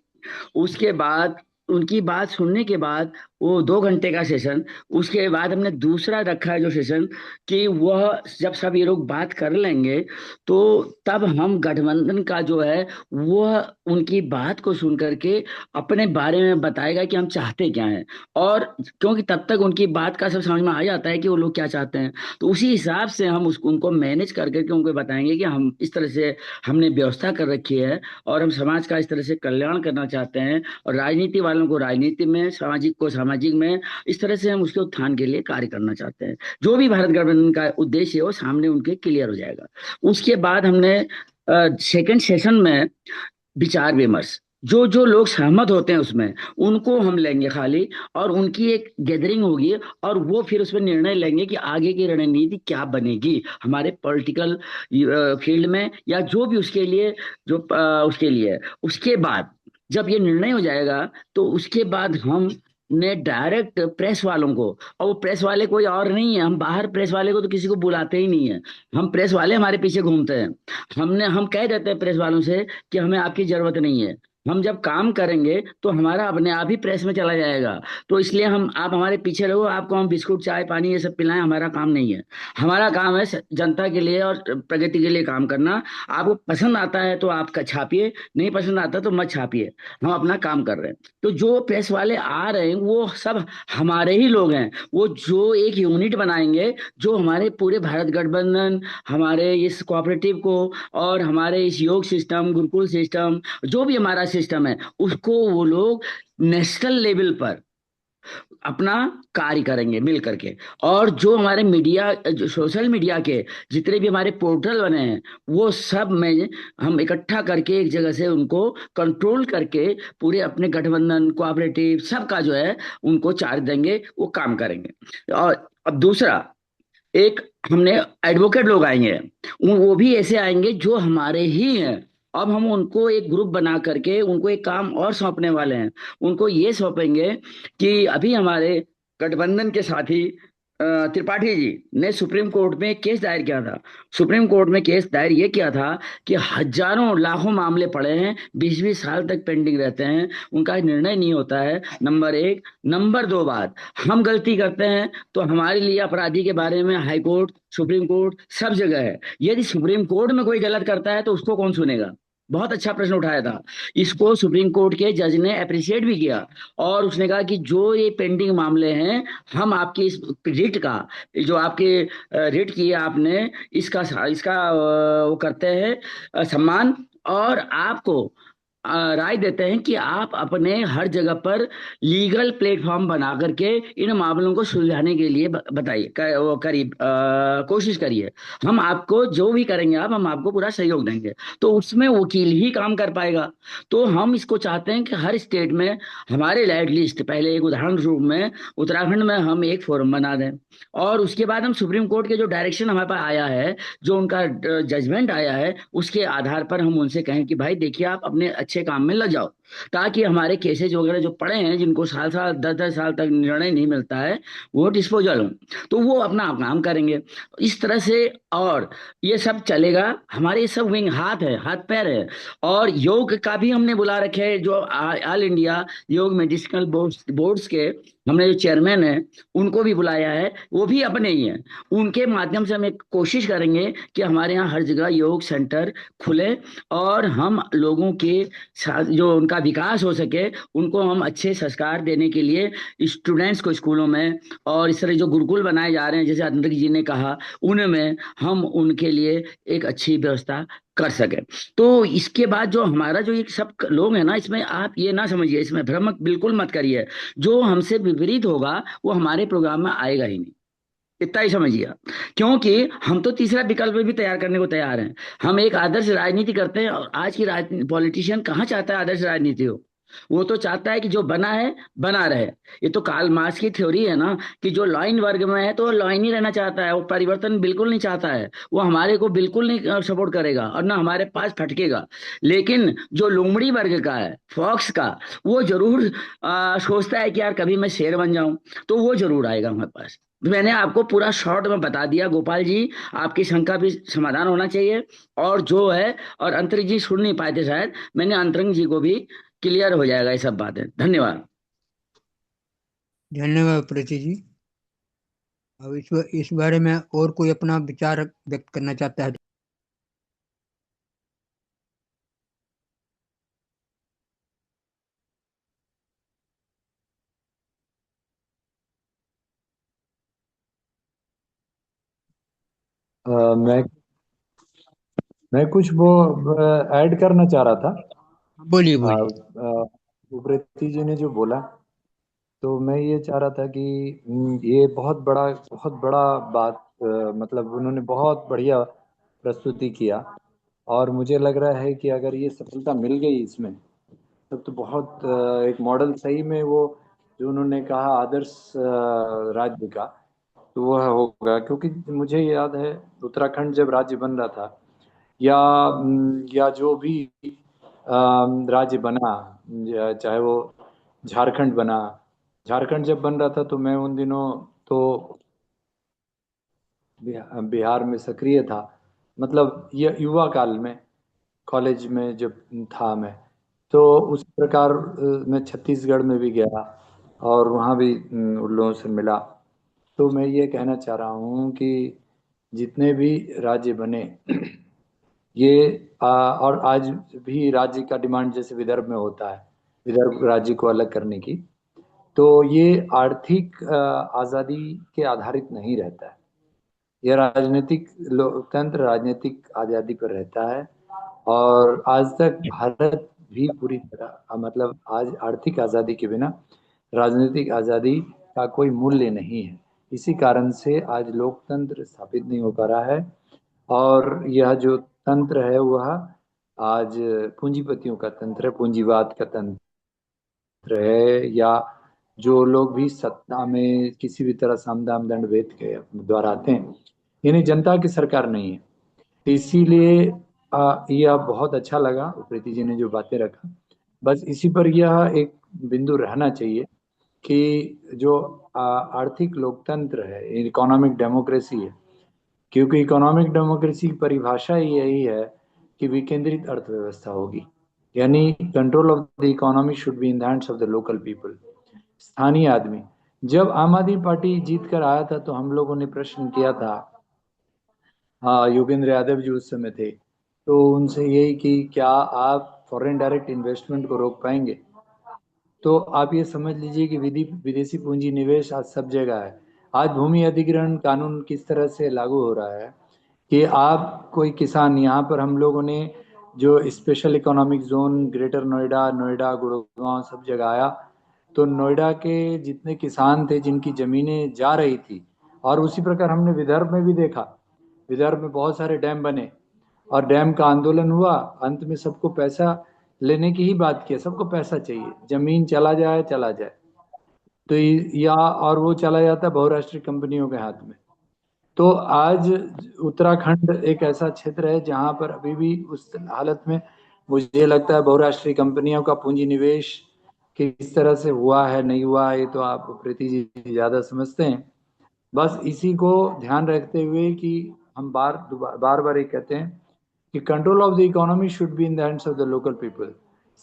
उसके बाद उनकी बात सुनने के बाद वो 2 घंटे का सेशन, उसके बाद हमने दूसरा रखा है जो सेशन, कि वह जब सब ये लोग बात कर लेंगे तो तब हम गठबंधन का जो है वह उनकी बात को सुन करके अपने बारे में बताएगा कि हम चाहते क्या हैं। और क्योंकि तब तक उनकी बात का सब समझ में आ जाता है कि वो लोग क्या चाहते हैं, तो उसी हिसाब से हम उसको उनको मैनेज कर करके उनको बताएंगे कि हम इस तरह से हमने व्यवस्था कर रखी है और हम समाज का इस तरह से कल्याण करना चाहते हैं, और राजनीति वालों को राजनीति में, सामाजिक को सामाजिक सामाजिक में, इस तरह से हम उसके उत्थान के लिए कार्य करना चाहते हैं। जो भी भारत गठबंधन का उद्देश्य है वो सामने उनके क्लियर हो जाएगा। उसके बाद हमने सेकंड सेशन में विचार विमर्श, जो जो लोग सहमत होते हैं उसमें उनको हम लेंगे खाली, और उनकी एक गैदरिंग होगी, और वो फिर उसमें निर्णय लेंगे कि आगे की रणनीति क्या बनेगी हमारे पॉलिटिकल फील्ड में, या जो भी उसके लिए, जो उसके लिए है। उसके बाद जब ये निर्णय हो जाएगा तो उसके बाद हम ने डायरेक्ट प्रेस वालों को, और वो प्रेस वाले कोई और नहीं है, हम बाहर प्रेस वाले को तो किसी को बुलाते ही नहीं है, हम प्रेस वाले हमारे पीछे घूमते हैं। हम कह देते हैं प्रेस वालों से कि हमें आपकी जरूरत नहीं है, हम जब काम करेंगे तो हमारा अपने आप ही प्रेस में चला जाएगा। तो इसलिए हम, आप हमारे पीछे रहो, आपको हम बिस्कुट चाय पानी ये सब पिलाएं, हमारा काम नहीं है। हमारा काम है जनता के लिए और प्रगति के लिए काम करना। आपको पसंद आता है तो आप छापिए, नहीं पसंद आता तो मत छापिए, हम अपना काम कर रहे हैं। तो जो प्रेस वाले आ रहे हैं वो सब हमारे ही लोग हैं, वो जो एक यूनिट बनाएंगे, जो हमारे पूरे भारत गठबंधन, हमारे इस कोऑपरेटिव को, और हमारे इस योग सिस्टम, गुरुकुल सिस्टम, जो भी हमारा सिस्टम है, उसको वो लोग नेशनल लेवल पर अपना कार्य करेंगे मिल करके। और जो हमारे मीडिया, जो सोशल मीडिया के जितने भी हमारे पोर्टल बने हैं, वो सब में हम इकट्ठा करके एक जगह से उनको कंट्रोल करके पूरे अपने गठबंधन कोऑपरेटिव सबका जो है उनको चार्ज देंगे, वो काम करेंगे। और अब दूसरा, एक हमने एडवोकेट लोग आएंगे, वो भी ऐसे आएंगे जो हमारे ही हैं। अब हम उनको एक ग्रुप बना करके उनको एक काम और सौंपने वाले हैं। उनको ये सौंपेंगे कि अभी हमारे गठबंधन के साथी त्रिपाठी जी ने सुप्रीम कोर्ट में केस दायर किया था। सुप्रीम कोर्ट में केस दायर ये किया था कि हजारों लाखों मामले पड़े हैं, 20-20 साल तक पेंडिंग रहते हैं, उनका निर्णय नहीं होता है। नंबर एक। नंबर दो बात, हम गलती करते हैं तो हमारे लिए अपराधी के बारे में हाई कोर्ट, सुप्रीम कोर्ट सब जगह है। यदि सुप्रीम कोर्ट में कोई गलत करता है तो उसको कौन सुनेगा? बहुत अच्छा प्रश्न उठाया था। इसको सुप्रीम कोर्ट के जज ने अप्रिशिएट भी किया, और उसने कहा कि जो ये पेंडिंग मामले हैं, हम आपकी इस रिट का, जो आपके रिट किए आपने, इसका इसका वो करते हैं सम्मान, और आपको राय देते हैं कि आप अपने हर जगह पर लीगल प्लेटफॉर्म बना करके इन मामलों को सुलझाने के लिए बताइए, वो करिए, कोशिश करिए। हम आपको जो भी करेंगे आप, हम आपको पूरा सहयोग देंगे। तो उसमें वकील ही काम कर पाएगा। तो हम इसको चाहते हैं कि हर स्टेट में हमारे एटलीस्ट पहले एक उदाहरण रूप में उत्तराखंड में हम एक फोरम बना दें, और उसके बाद हम सुप्रीम कोर्ट के जो डायरेक्शन हमारे पास आया है, जो उनका जजमेंट आया है, उसके आधार पर हम उनसे कहें कि भाई देखिए आप अपने अच्छे काम में लग जाओ, ताकि हमारे केसेज वगैरह जो पड़े हैं, जिनको साल साल 10-10 साल तक निर्णय नहीं मिलता है, वो डिस्पोजल हो, तो वो अपना काम करेंगे इस तरह से। और ये सब चलेगा, हमारे ये सब विंग हाथ है, हाथ पैर है। और योग का भी हमने बुला रखे है, जो ऑल इंडिया योग मेडिसिनल बोर्ड्स के हमने जो चेयरमैन है उनको भी बुलाया है, वो भी अपने ही हैं। उनके माध्यम से हम एक कोशिश करेंगे कि हमारे यहाँ हर जगह योग सेंटर खुले, और हम लोगों के साथ जो उनका विकास हो सके, उनको हम अच्छे संस्कार देने के लिए स्टूडेंट्स को स्कूलों में, और इस तरह जो गुरुकुल बनाए जा रहे हैं जैसे अंतरिक जी ने कहा, उनमें हम उनके लिए एक अच्छी व्यवस्था कर सके। तो इसके बाद जो हमारा जो ये सब लोग हैं ना, इसमें आप ये ना समझिए, इसमें भ्रम बिल्कुल मत करिए, जो हमसे विपरीत होगा वो हमारे प्रोग्राम में आएगा ही नहीं, इतना ही समझिए आप। क्योंकि हम तो तीसरा विकल्प भी तैयार करने को तैयार हैं। हम एक आदर्श राजनीति करते हैं, और आज की राजनीति, पॉलिटिशियन कहाँ चाहता है आदर्श राजनीति हो? वो तो चाहता है कि जो बना है बना रहे। ये तो कार्ल मार्क्स की थ्योरी है ना, कि जो लॉइन वर्ग में है तो वो लॉइन ही रहना चाहता है, वो परिवर्तन बिल्कुल नहीं चाहता है, वो हमारे को बिल्कुल नहीं सपोर्ट करेगा, और ना हमारे पास फटकेगा। लेकिन जो लोमड़ी वर्ग का है, फॉक्स का, वो जरूर सोचता है कि यार कभी मैं शेर बन जाऊं, तो वो जरूर आएगा हमारे पास। मैंने आपको पूरा शॉर्ट में बता दिया गोपाल जी, आपकी शंका भी समाधान होना चाहिए। और जो है, और अंतरिक्ष जी सुन नहीं पाए थे शायद, मैंने अंतरिक्ष जी को भी क्लियर हो जाएगा ये सब बातें। धन्यवाद। धन्यवाद प्रीति जी। अब इस बारे में और कोई अपना विचार व्यक्त करना चाहता है? मैं कुछ वो ऐड करना चाह रहा था। बोलिए बोलिए। प्रीति जी ने जो बोला तो मैं ये चाह रहा था कि ये बहुत बड़ा बात, मतलब उन्होंने बहुत बढ़िया प्रस्तुति किया। और मुझे लग रहा है कि अगर ये सफलता मिल गई इसमें, तब तो बहुत एक मॉडल सही में वो जो उन्होंने कहा आदर्श राज्य का, तो वह होगा। क्योंकि मुझे याद है उत्तराखंड जब राज्य बन रहा था, या जो भी राज्य बना, चाहे वो झारखंड बना, झारखंड जब बन रहा था तो मैं उन दिनों तो बिहार में सक्रिय था। मतलब ये युवा काल में, कॉलेज में जब था मैं, तो उस प्रकार मैं छत्तीसगढ़ में भी गया और वहाँ भी उन लोगों से मिला। तो मैं ये कहना चाह रहा हूँ कि जितने भी राज्य बने, ये और आज भी राज्य का डिमांड जैसे विदर्भ में होता है, विदर्भ राज्य को अलग करने की, तो ये आर्थिक आज़ादी के आधारित नहीं रहता है। यह राजनीतिक लोकतंत्र राजनीतिक आज़ादी पर रहता है। और आज तक भारत भी पूरी तरह, मतलब आज आर्थिक आज़ादी के बिना राजनीतिक आज़ादी का कोई मूल्य नहीं है। इसी कारण से आज लोकतंत्र स्थापित नहीं हो पा रहा है। और यह जो तंत्र है वह आज पूंजीपतियों का तंत्र है, पूंजीवाद का है, या जो लोग भी सत्ता में किसी भी तरह साम दाम दंड भेद के द्वारा आते हैं, यानी जनता की सरकार नहीं है। तो इसीलिए यह बहुत अच्छा लगा प्रीति जी ने जो बातें रखा। बस इसी पर यह एक बिंदु रहना चाहिए कि जो आर्थिक लोकतंत्र है, इकोनॉमिक डेमोक्रेसी है, क्योंकि इकोनॉमिक डेमोक्रेसी की परिभाषा ही यही है कि विकेंद्रित अर्थव्यवस्था होगी, यानी control of the economy should be in the hands of the local people, स्थानीय आदमी। जब आम आदमी पार्टी जीत कर आया था तो हम लोगों ने प्रश्न किया था, हाँ योगेंद्र यादव जी उस समय थे, तो उनसे यही कि क्या आप फॉरेन डायरेक्ट इन्वेस्टमेंट को रोक पाएंगे। तो आप ये समझ लीजिए कि विदेशी पूंजी निवेश आज सब जगह है। आज भूमि अधिग्रहण कानून किस तरह से लागू हो रहा है कि आप कोई किसान, यहाँ पर हम लोगों ने जो special economic zone greater Noida, Noida Gurgaon सब जगह आया, तो नोएडा के जितने किसान थे जिनकी जमीनें जा रही थी, और उसी प्रकार हमने विदर्भ में भी देखा, विदर्भ में बहुत सारे डैम बने और डैम का आंदोलन हुआ, अंत में सबको पैसा लेने की ही बात की, सबको पैसा चाहिए, जमीन चला जाए चला जाए। तो या और वो चला जाता है बहुराष्ट्रीय कंपनियों के हाथ में। तो आज उत्तराखंड एक ऐसा क्षेत्र है जहां पर अभी भी उस हालत में मुझे लगता है बहुराष्ट्रीय कंपनियों का पूंजी निवेश किस तरह से हुआ है नहीं हुआ है, ये तो आप प्रीति जी ज्यादा समझते हैं। बस इसी को ध्यान रखते हुए कि हम बार बार ये कहते हैं कि control of the economy should be in the hands of the local people,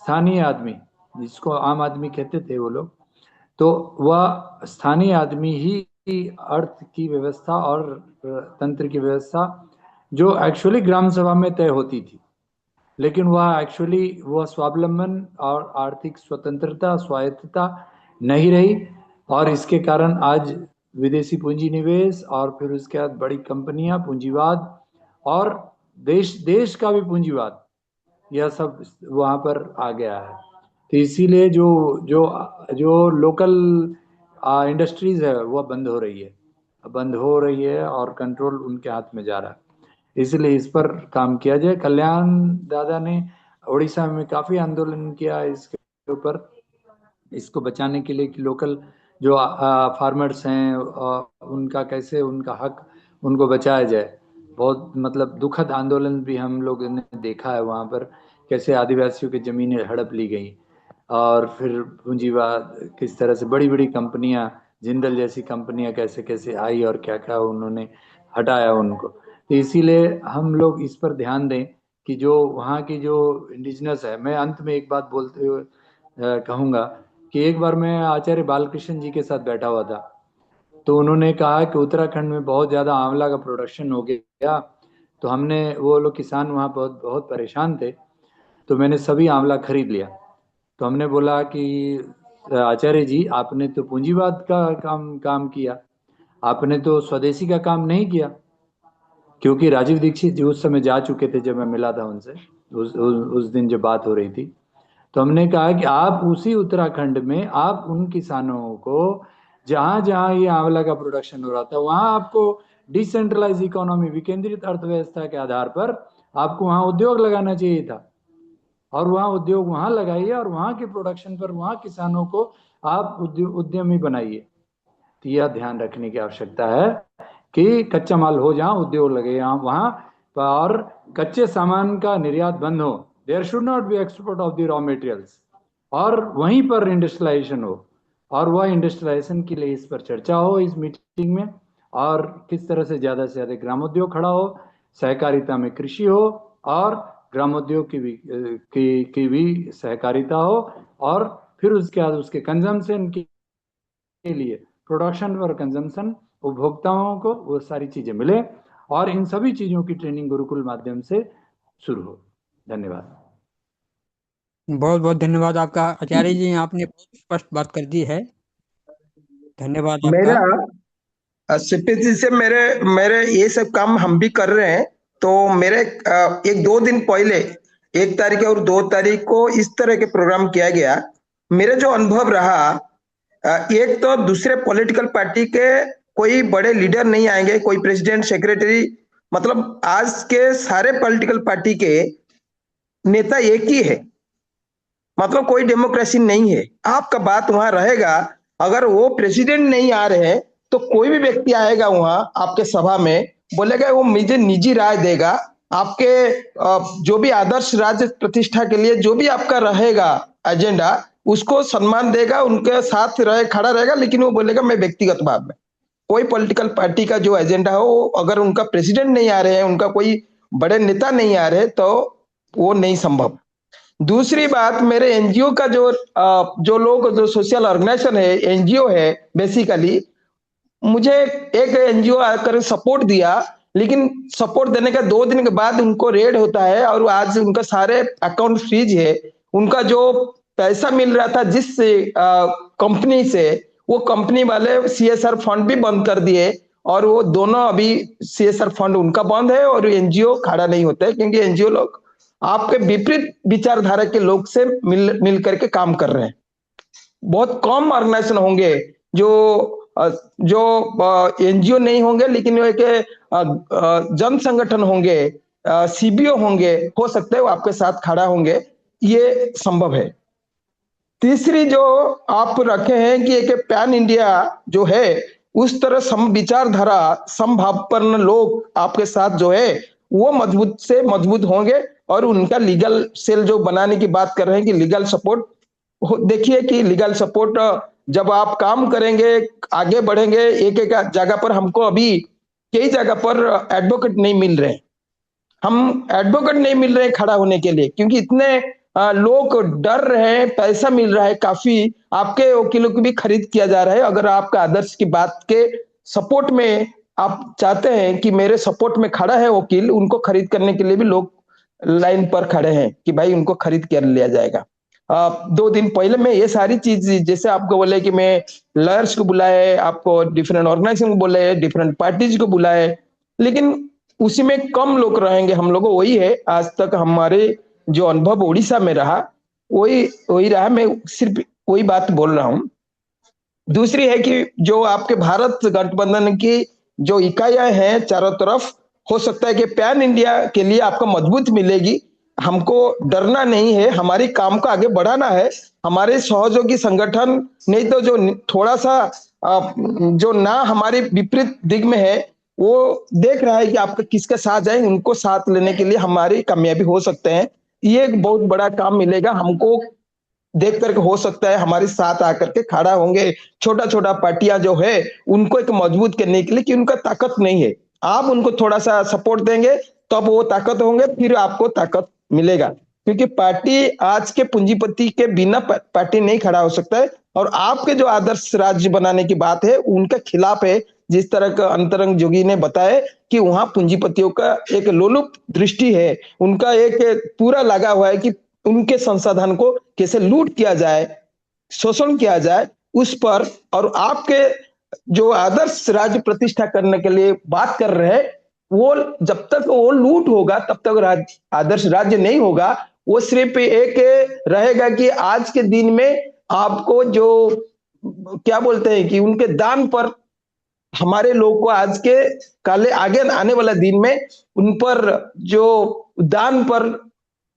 स्थानीय आदमी, जिसको आम आदमी कहते थे वो लोग, तो वह स्थानीय आदमी ही अर्थ की व्यवस्था और तंत्र की व्यवस्था जो एक्चुअली ग्राम सभा में तय होती थी, लेकिन वह स्वावलंबन और आर्थिक स्वतंत्रता स्वायत्तता नहीं रही। और इसके कारण आज विदेशी पूंजी निवेश और फिर उसके बाद बड़ी कंपनियां, पूंजीवाद और देश देश का भी पूंजीवाद, यह सब वहां पर आ गया है। तो इसीलिए जो जो जो लोकल इंडस्ट्रीज है वह बंद हो रही है और कंट्रोल उनके हाथ में जा रहा है। इसलिए इस पर काम किया जाए। कल्याण दादा ने उड़ीसा में काफी आंदोलन किया इसके ऊपर, इसको बचाने के लिए कि लोकल जो फार्मर्स हैं उनका कैसे उनका हक उनको बचाया जाए। बहुत मतलब दुखद आंदोलन भी हम लोग ने देखा है वहाँ पर, कैसे आदिवासियों की जमीनें हड़प ली गई और फिर पूंजीवाद किस तरह से बड़ी बड़ी कंपनियां, जिंदल जैसी कंपनियां कैसे कैसे आई और क्या क्या उन्होंने हटाया उनको। तो इसीलिए हम लोग इस पर ध्यान दें कि जो वहाँ की जो इंडिजिनस है। मैं अंत में एक बात बोलते हुए कहूँगा कि एक बार मैं आचार्य बालकृष्ण जी के साथ बैठा हुआ था, तो उन्होंने कहा कि उत्तराखंड में बहुत ज़्यादा आंवला का प्रोडक्शन हो गया, तो हमने, वो लोग किसान वहाँ बहुत बहुत परेशान थे, तो मैंने सभी आंवला खरीद लिया। तो हमने बोला कि आचार्य जी आपने तो पूंजीवाद का काम काम किया, आपने तो स्वदेशी का काम नहीं किया। क्योंकि राजीव दीक्षित जी उस समय जा चुके थे जब मैं मिला था उनसे, उस दिन जब बात हो रही थी, तो हमने कहा कि आप उसी उत्तराखंड में आप उन किसानों को जहां जहां ये आंवला का प्रोडक्शन हो रहा था वहां आपको डिसेंट्रलाइज इकोनॉमी, विकेंद्रित अर्थव्यवस्था के आधार पर आपको वहां उद्योग लगाना चाहिए था, और वहाँ उद्योग वहाँ लगाइए और वहाँ के प्रोडक्शन पर वहाँ किसानों को आप उद्यमी बनाइए। तो यह ध्यान रखने की आवश्यकता है कि कच्चा माल हो जहाँ उद्योग लगे यहाँ वहाँ, और कच्चे सामान का निर्यात बंद हो। There should not be export of the raw materials, और वहीं पर इंडस्ट्रियलाइजेशन हो, और वह इंडस्ट्रियलाइजेशन के लिए इस पर चर्चा हो इस मीटिंग में, और किस तरह से ज्यादा ग्रामोद्योग खड़ा हो, सहकारिता में कृषि हो, और ग्रामोद्योग की भी सहकारिता हो, और फिर उसके बाद उसके कंजम्पशन के लिए प्रोडक्शन और कंजम्पशन उपभोक्ताओं को वो सारी चीजें मिले, और इन सभी चीजों की ट्रेनिंग गुरुकुल माध्यम से शुरू हो। धन्यवाद। बहुत बहुत धन्यवाद आपका आचार्य जी, आपने बहुत स्पष्ट बात कर दी है। धन्यवाद आपका। मेरा सीपीसी से मेरे मेरे ये सब काम हम भी कर रहे हैं। तो मेरे एक 2 दिन पहले 1 तारीख और 2 तारीख को इस तरह के प्रोग्राम किया गया। मेरा जो अनुभव रहा, एक तो दूसरे पॉलिटिकल पार्टी के कोई बड़े लीडर नहीं आएंगे, कोई प्रेसिडेंट सेक्रेटरी, मतलब आज के सारे पॉलिटिकल पार्टी के नेता एक ही है, मतलब कोई डेमोक्रेसी नहीं है। आपका बात वहां रहेगा। अगर वो प्रेसिडेंट नहीं आ रहे हैं तो कोई भी व्यक्ति आएगा वहां आपके सभा में, बोलेगा वो मुझे निजी राय देगा, आपके जो भी आदर्श राज्य प्रतिष्ठा के लिए जो भी आपका रहेगा एजेंडा, उसको सम्मान देगा, उनके साथ रहे खड़ा रहेगा, लेकिन वो बोलेगा मैं व्यक्तिगत भाव में। कोई पॉलिटिकल पार्टी का जो एजेंडा हो, अगर उनका प्रेसिडेंट नहीं आ रहे हैं, उनका कोई बड़े नेता नहीं आ रहे, तो वो नहीं संभव। दूसरी बात, मेरे एनजीओ का जो लोग जो सोशल ऑर्गेनाइजेशन है, एनजीओ है बेसिकली, मुझे एक एनजीओ आकर सपोर्ट दिया, लेकिन सपोर्ट देने का 2 दिन के बाद उनको रेड होता है और आज उनका सारे अकाउंट फ्रीज है। उनका जो पैसा मिल रहा था जिस कंपनी से, वो कंपनी वाले सीएसआर फंड भी बंद कर दिए, और वो दोनों अभी सीएसआर फंड उनका बंद है और एनजीओ खड़ा नहीं होता है, क्योंकि एनजीओ लोग आपके विपरीत विचारधारा के लोग से मिल करके काम कर रहे हैं। बहुत कम ऑर्गेनाइजेशन होंगे जो एनजीओ नहीं होंगे, लेकिन वो एक जन संगठन होंगे, सीबीओ होंगे, हो सकता है वो आपके साथ खड़ा होंगे, ये संभव है। तीसरी जो आप रखे हैं कि एक पैन इंडिया जो है, उस तरह सम विचारधारा समभावपूर्ण लोग आपके साथ जो है वो मजबूत से मजबूत होंगे, और उनका लीगल सेल जो बनाने की बात कर रहे हैं कि लीगल सपोर्ट, देखिए कि लीगल सपोर्ट जब आप काम करेंगे, आगे बढ़ेंगे, एक एक जगह पर हमको अभी कई जगह पर एडवोकेट नहीं मिल रहे, हम एडवोकेट नहीं मिल रहे खड़ा होने के लिए, क्योंकि इतने लोग डर रहे हैं, पैसा मिल रहा है काफी, आपके वकीलों की भी खरीद किया जा रहा है। अगर आपका आदर्श की बात के सपोर्ट में आप चाहते हैं कि मेरे सपोर्ट में खड़ा है वकील, उनको खरीद करने के लिए भी लोग लाइन पर खड़े हैं कि भाई उनको खरीद कर लिया जाएगा। 2 दिन पहले मैं ये सारी चीज, जैसे आपको बोले कि मैं लॉयर्स को बुलाए, आपको डिफरेंट ऑर्गेनाइजेशन को बोले, डिफरेंट पार्टीज को बुलाए, लेकिन उसी में कम लोग रहेंगे। हम लोग वही है, आज तक हमारे जो अनुभव उड़ीसा में रहा वही रहा, मैं सिर्फ वही बात बोल रहा हूँ। दूसरी है कि जो आपके भारत गठबंधन की जो इकाइयां हैं चारों तरफ, हो सकता है कि पैन इंडिया के लिए आपको मजबूत मिलेगी। हमको डरना नहीं है, हमारी काम को आगे बढ़ाना है। हमारे सहयोगी संगठन नहीं तो जो थोड़ा सा जो ना हमारे विपरीत दिग में है, वो देख रहा है कि आपका किसके साथ जाए, उनको साथ लेने के लिए हमारी कामयाबी हो सकते हैं। ये एक बहुत बड़ा काम मिलेगा हमको, देख करके हो सकता है हमारे साथ आकर के खड़ा होंगे। छोटा छोटा पार्टियां जो है उनको एक मजबूत करने के लिए, कि उनका ताकत नहीं है, आप उनको थोड़ा सा सपोर्ट देंगे तब वो ताकत होंगे, फिर आपको ताकत मिलेगा। क्योंकि पार्टी आज के पूंजीपति के बिना पार्टी नहीं खड़ा हो सकता है, और आपके जो आदर्श राज्य बनाने की बात है उनके खिलाफ है। जिस तरह का अंतरंग जोगी ने बताया कि वहां पूंजीपतियों का एक लोलुप दृष्टि है, उनका एक पूरा लगा हुआ है कि उनके संसाधन को कैसे लूट किया जाए, शोषण किया जाए उस पर, और आपके जो आदर्श राज्य प्रतिष्ठा करने के लिए बात कर रहे हैं, वो जब तक वो लूट होगा तब तक आदर्श राज्य नहीं होगा। वो सिर्फ एक रहेगा कि आज के दिन में आपको जो क्या बोलते हैं कि उनके दान पर हमारे लोग को आज के काले आगे आने वाला दिन में उन पर जो दान पर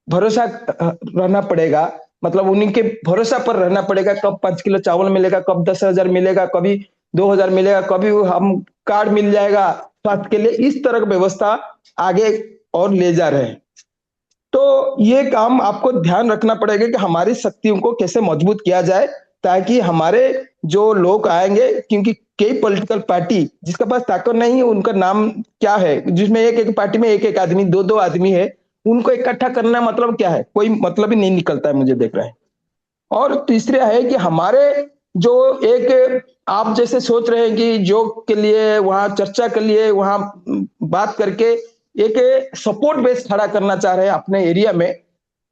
भरोसा रहना पड़ेगा, मतलब उन्हीं के भरोसा पर रहना पड़ेगा। कब 5 किलो चावल मिलेगा, कब 10,000 मिलेगा, कभी 2,000 मिलेगा, कभी हम कार्ड मिल जाएगा स्वास्थ्य के लिए, इस तरह की व्यवस्था आगे और ले जा रहे हैं। तो ये काम आपको ध्यान रखना पड़ेगा कि हमारी शक्तियों को कैसे मजबूत किया जाए, ताकि हमारे जो लोग आएंगे, क्योंकि कई पॉलिटिकल पार्टी जिसके पास ताकत नहीं है, उनका नाम क्या है, जिसमें एक एक पार्टी में एक एक आदमी, दो दो आदमी है, उनको इकट्ठा करना मतलब क्या है, कोई मतलब ही नहीं निकलता है, मुझे देख रहा है। और तीसरा है कि हमारे जो एक आप जैसे सोच रहे हैं कि योग के लिए वहां चर्चा के लिए वहां बात करके एक सपोर्ट बेस खड़ा करना चाह रहे हैं अपने एरिया में,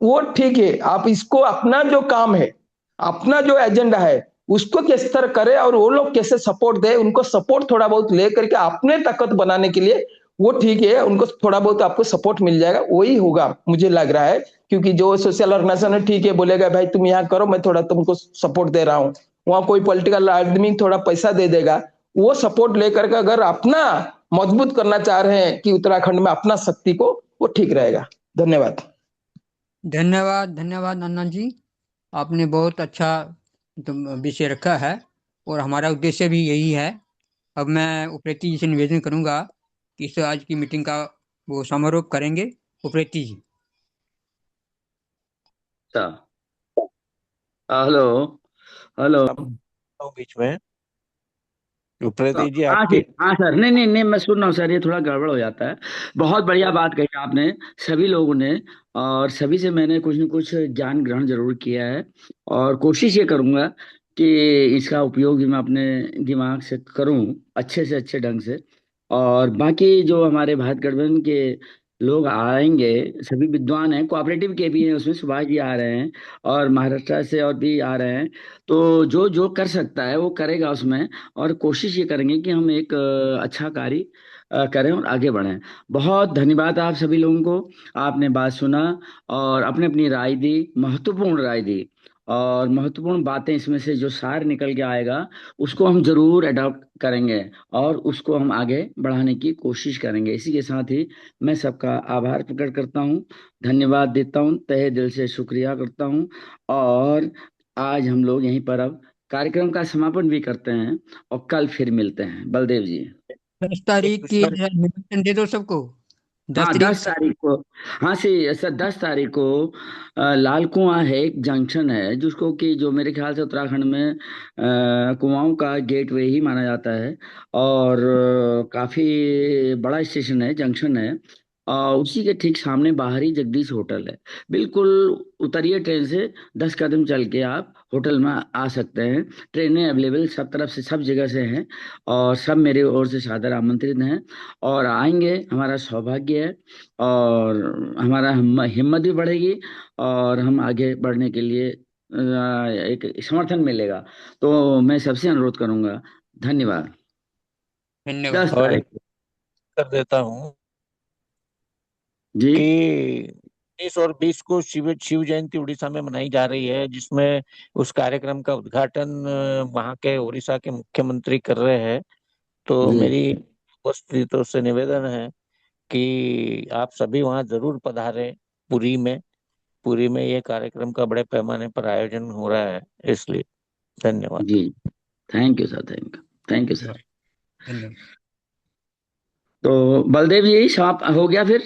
वो ठीक है। आप इसको अपना जो काम है, अपना जो एजेंडा है, उसको किस तरह करे और वो लोग कैसे सपोर्ट दे, उनको सपोर्ट थोड़ा बहुत ले करके अपने ताकत बनाने के लिए वो ठीक है, उनको थोड़ा बहुत आपको सपोर्ट मिल जाएगा, वही होगा मुझे लग रहा है। क्योंकि जो सोशल ऑर्गेनाइजेशन है ठीक है, बोलेगा भाई तुम यहाँ करो, मैं थोड़ा तुमको सपोर्ट दे रहा हूँ, वहां कोई पॉलिटिकल आदमी थोड़ा पैसा दे देगा, वो सपोर्ट लेकर के अगर अपना मजबूत करना चाह रहे हैं कि उत्तराखंड में अपना शक्ति को, वो ठीक रहेगा। धन्यवाद। धन्यवाद, धन्यवाद आनंद जी, आपने बहुत अच्छा विषय रखा है और हमारा उद्देश्य भी यही है। अब मैं उप्रेती जी से निवेदन करूंगा कि इस आज की मीटिंग का वो समारोह करेंगे। उप्रेती जी। Hello hello. बीच में उप्रेती जी हाँ आपकी। जी, हाँ सर, नहीं नहीं नहीं, मैं सुन रहा हूँ सर, ये थोड़ा गड़बड़ हो जाता है। बहुत बढ़िया बात कही आपने सभी लोगों ने, और सभी से मैंने कुछ न कुछ ज्ञान ग्रहण जरूर किया है, और कोशिश ये करूंगा कि इसका उपयोग भी मैं अपने दिमाग से करूं, अच्छे से अच्छे ढंग से। और बाकी जो हमारे भारत गठबंधन के लोग आएंगे, सभी विद्वान हैं, कोऑपरेटिव के भी हैं, उसमें सुभाष जी आ रहे हैं, और महाराष्ट्र से और भी आ रहे हैं। तो जो जो कर सकता है वो करेगा उसमें, और कोशिश ये करेंगे कि हम एक अच्छा कार्य करें और आगे बढ़ें। बहुत धन्यवाद आप सभी लोगों को, आपने बात सुना और अपनी अपनी राय दी, महत्वपूर्ण राय दी, और महत्वपूर्ण बातें इसमें से जो सार निकल के आएगा उसको हम जरूर अडॉप्ट करेंगे और उसको हम आगे बढ़ाने की कोशिश करेंगे। इसी के साथ ही मैं सबका आभार प्रकट करता हूँ, धन्यवाद देता हूँ, तहे दिल से शुक्रिया करता हूँ। और आज हम लोग यहीं पर अब कार्यक्रम का समापन भी करते हैं, और कल फिर मिलते हैं। बलदेव जी। 10 तारीख की निमंत्रण दे दो सबको। 10 हाँ, तारीख 10 तारीख को। हाँ सी सर, 10 तारीख को लाल कुआं है, एक जंक्शन है जिसको कि जो मेरे ख्याल से उत्तराखंड में कुआंों का गेटवे ही माना जाता है, और काफी बड़ा स्टेशन है, जंक्शन है। उसी के ठीक सामने बाहरी जगदीश होटल है। बिल्कुल उतरिए ट्रेन से, 10 कदम चल के आप होटल में आ सकते हैं। ट्रेनें अवेलेबल सब तरफ से, सब जगह से हैं, और सब मेरे ओर से सादर आमंत्रित हैं। और आएंगे, हमारा सौभाग्य है, और हमारा हिम्मत भी बढ़ेगी, और हम आगे बढ़ने के लिए एक समर्थन मिलेगा। तो मैं सबसे अनुरोध करूंगा, धन्यवाद। दस धन्यवाद। और तारीख एक कर देता हूँ जी। कि 19 और 20 को शिव शिव जयंती उड़ीसा में मनाई जा रही है, जिसमें उस कार्यक्रम का उद्घाटन वहाँ के उड़ीसा के मुख्यमंत्री कर रहे हैं। तो जी मेरी उपस्थिति से निवेदन है कि आप सभी वहाँ जरूर पधारें। पुरी में पुरी में ये कार्यक्रम का बड़े पैमाने पर आयोजन हो रहा है, इसलिए धन्यवाद। जी। Thank you sir, thank you, thank you sir. धन्यवाद। तो बलदेव जी, समाप्त हो गया फिर,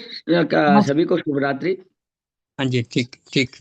हाँ सभी को शुभ रात्रि। जी, ठीक ठीक।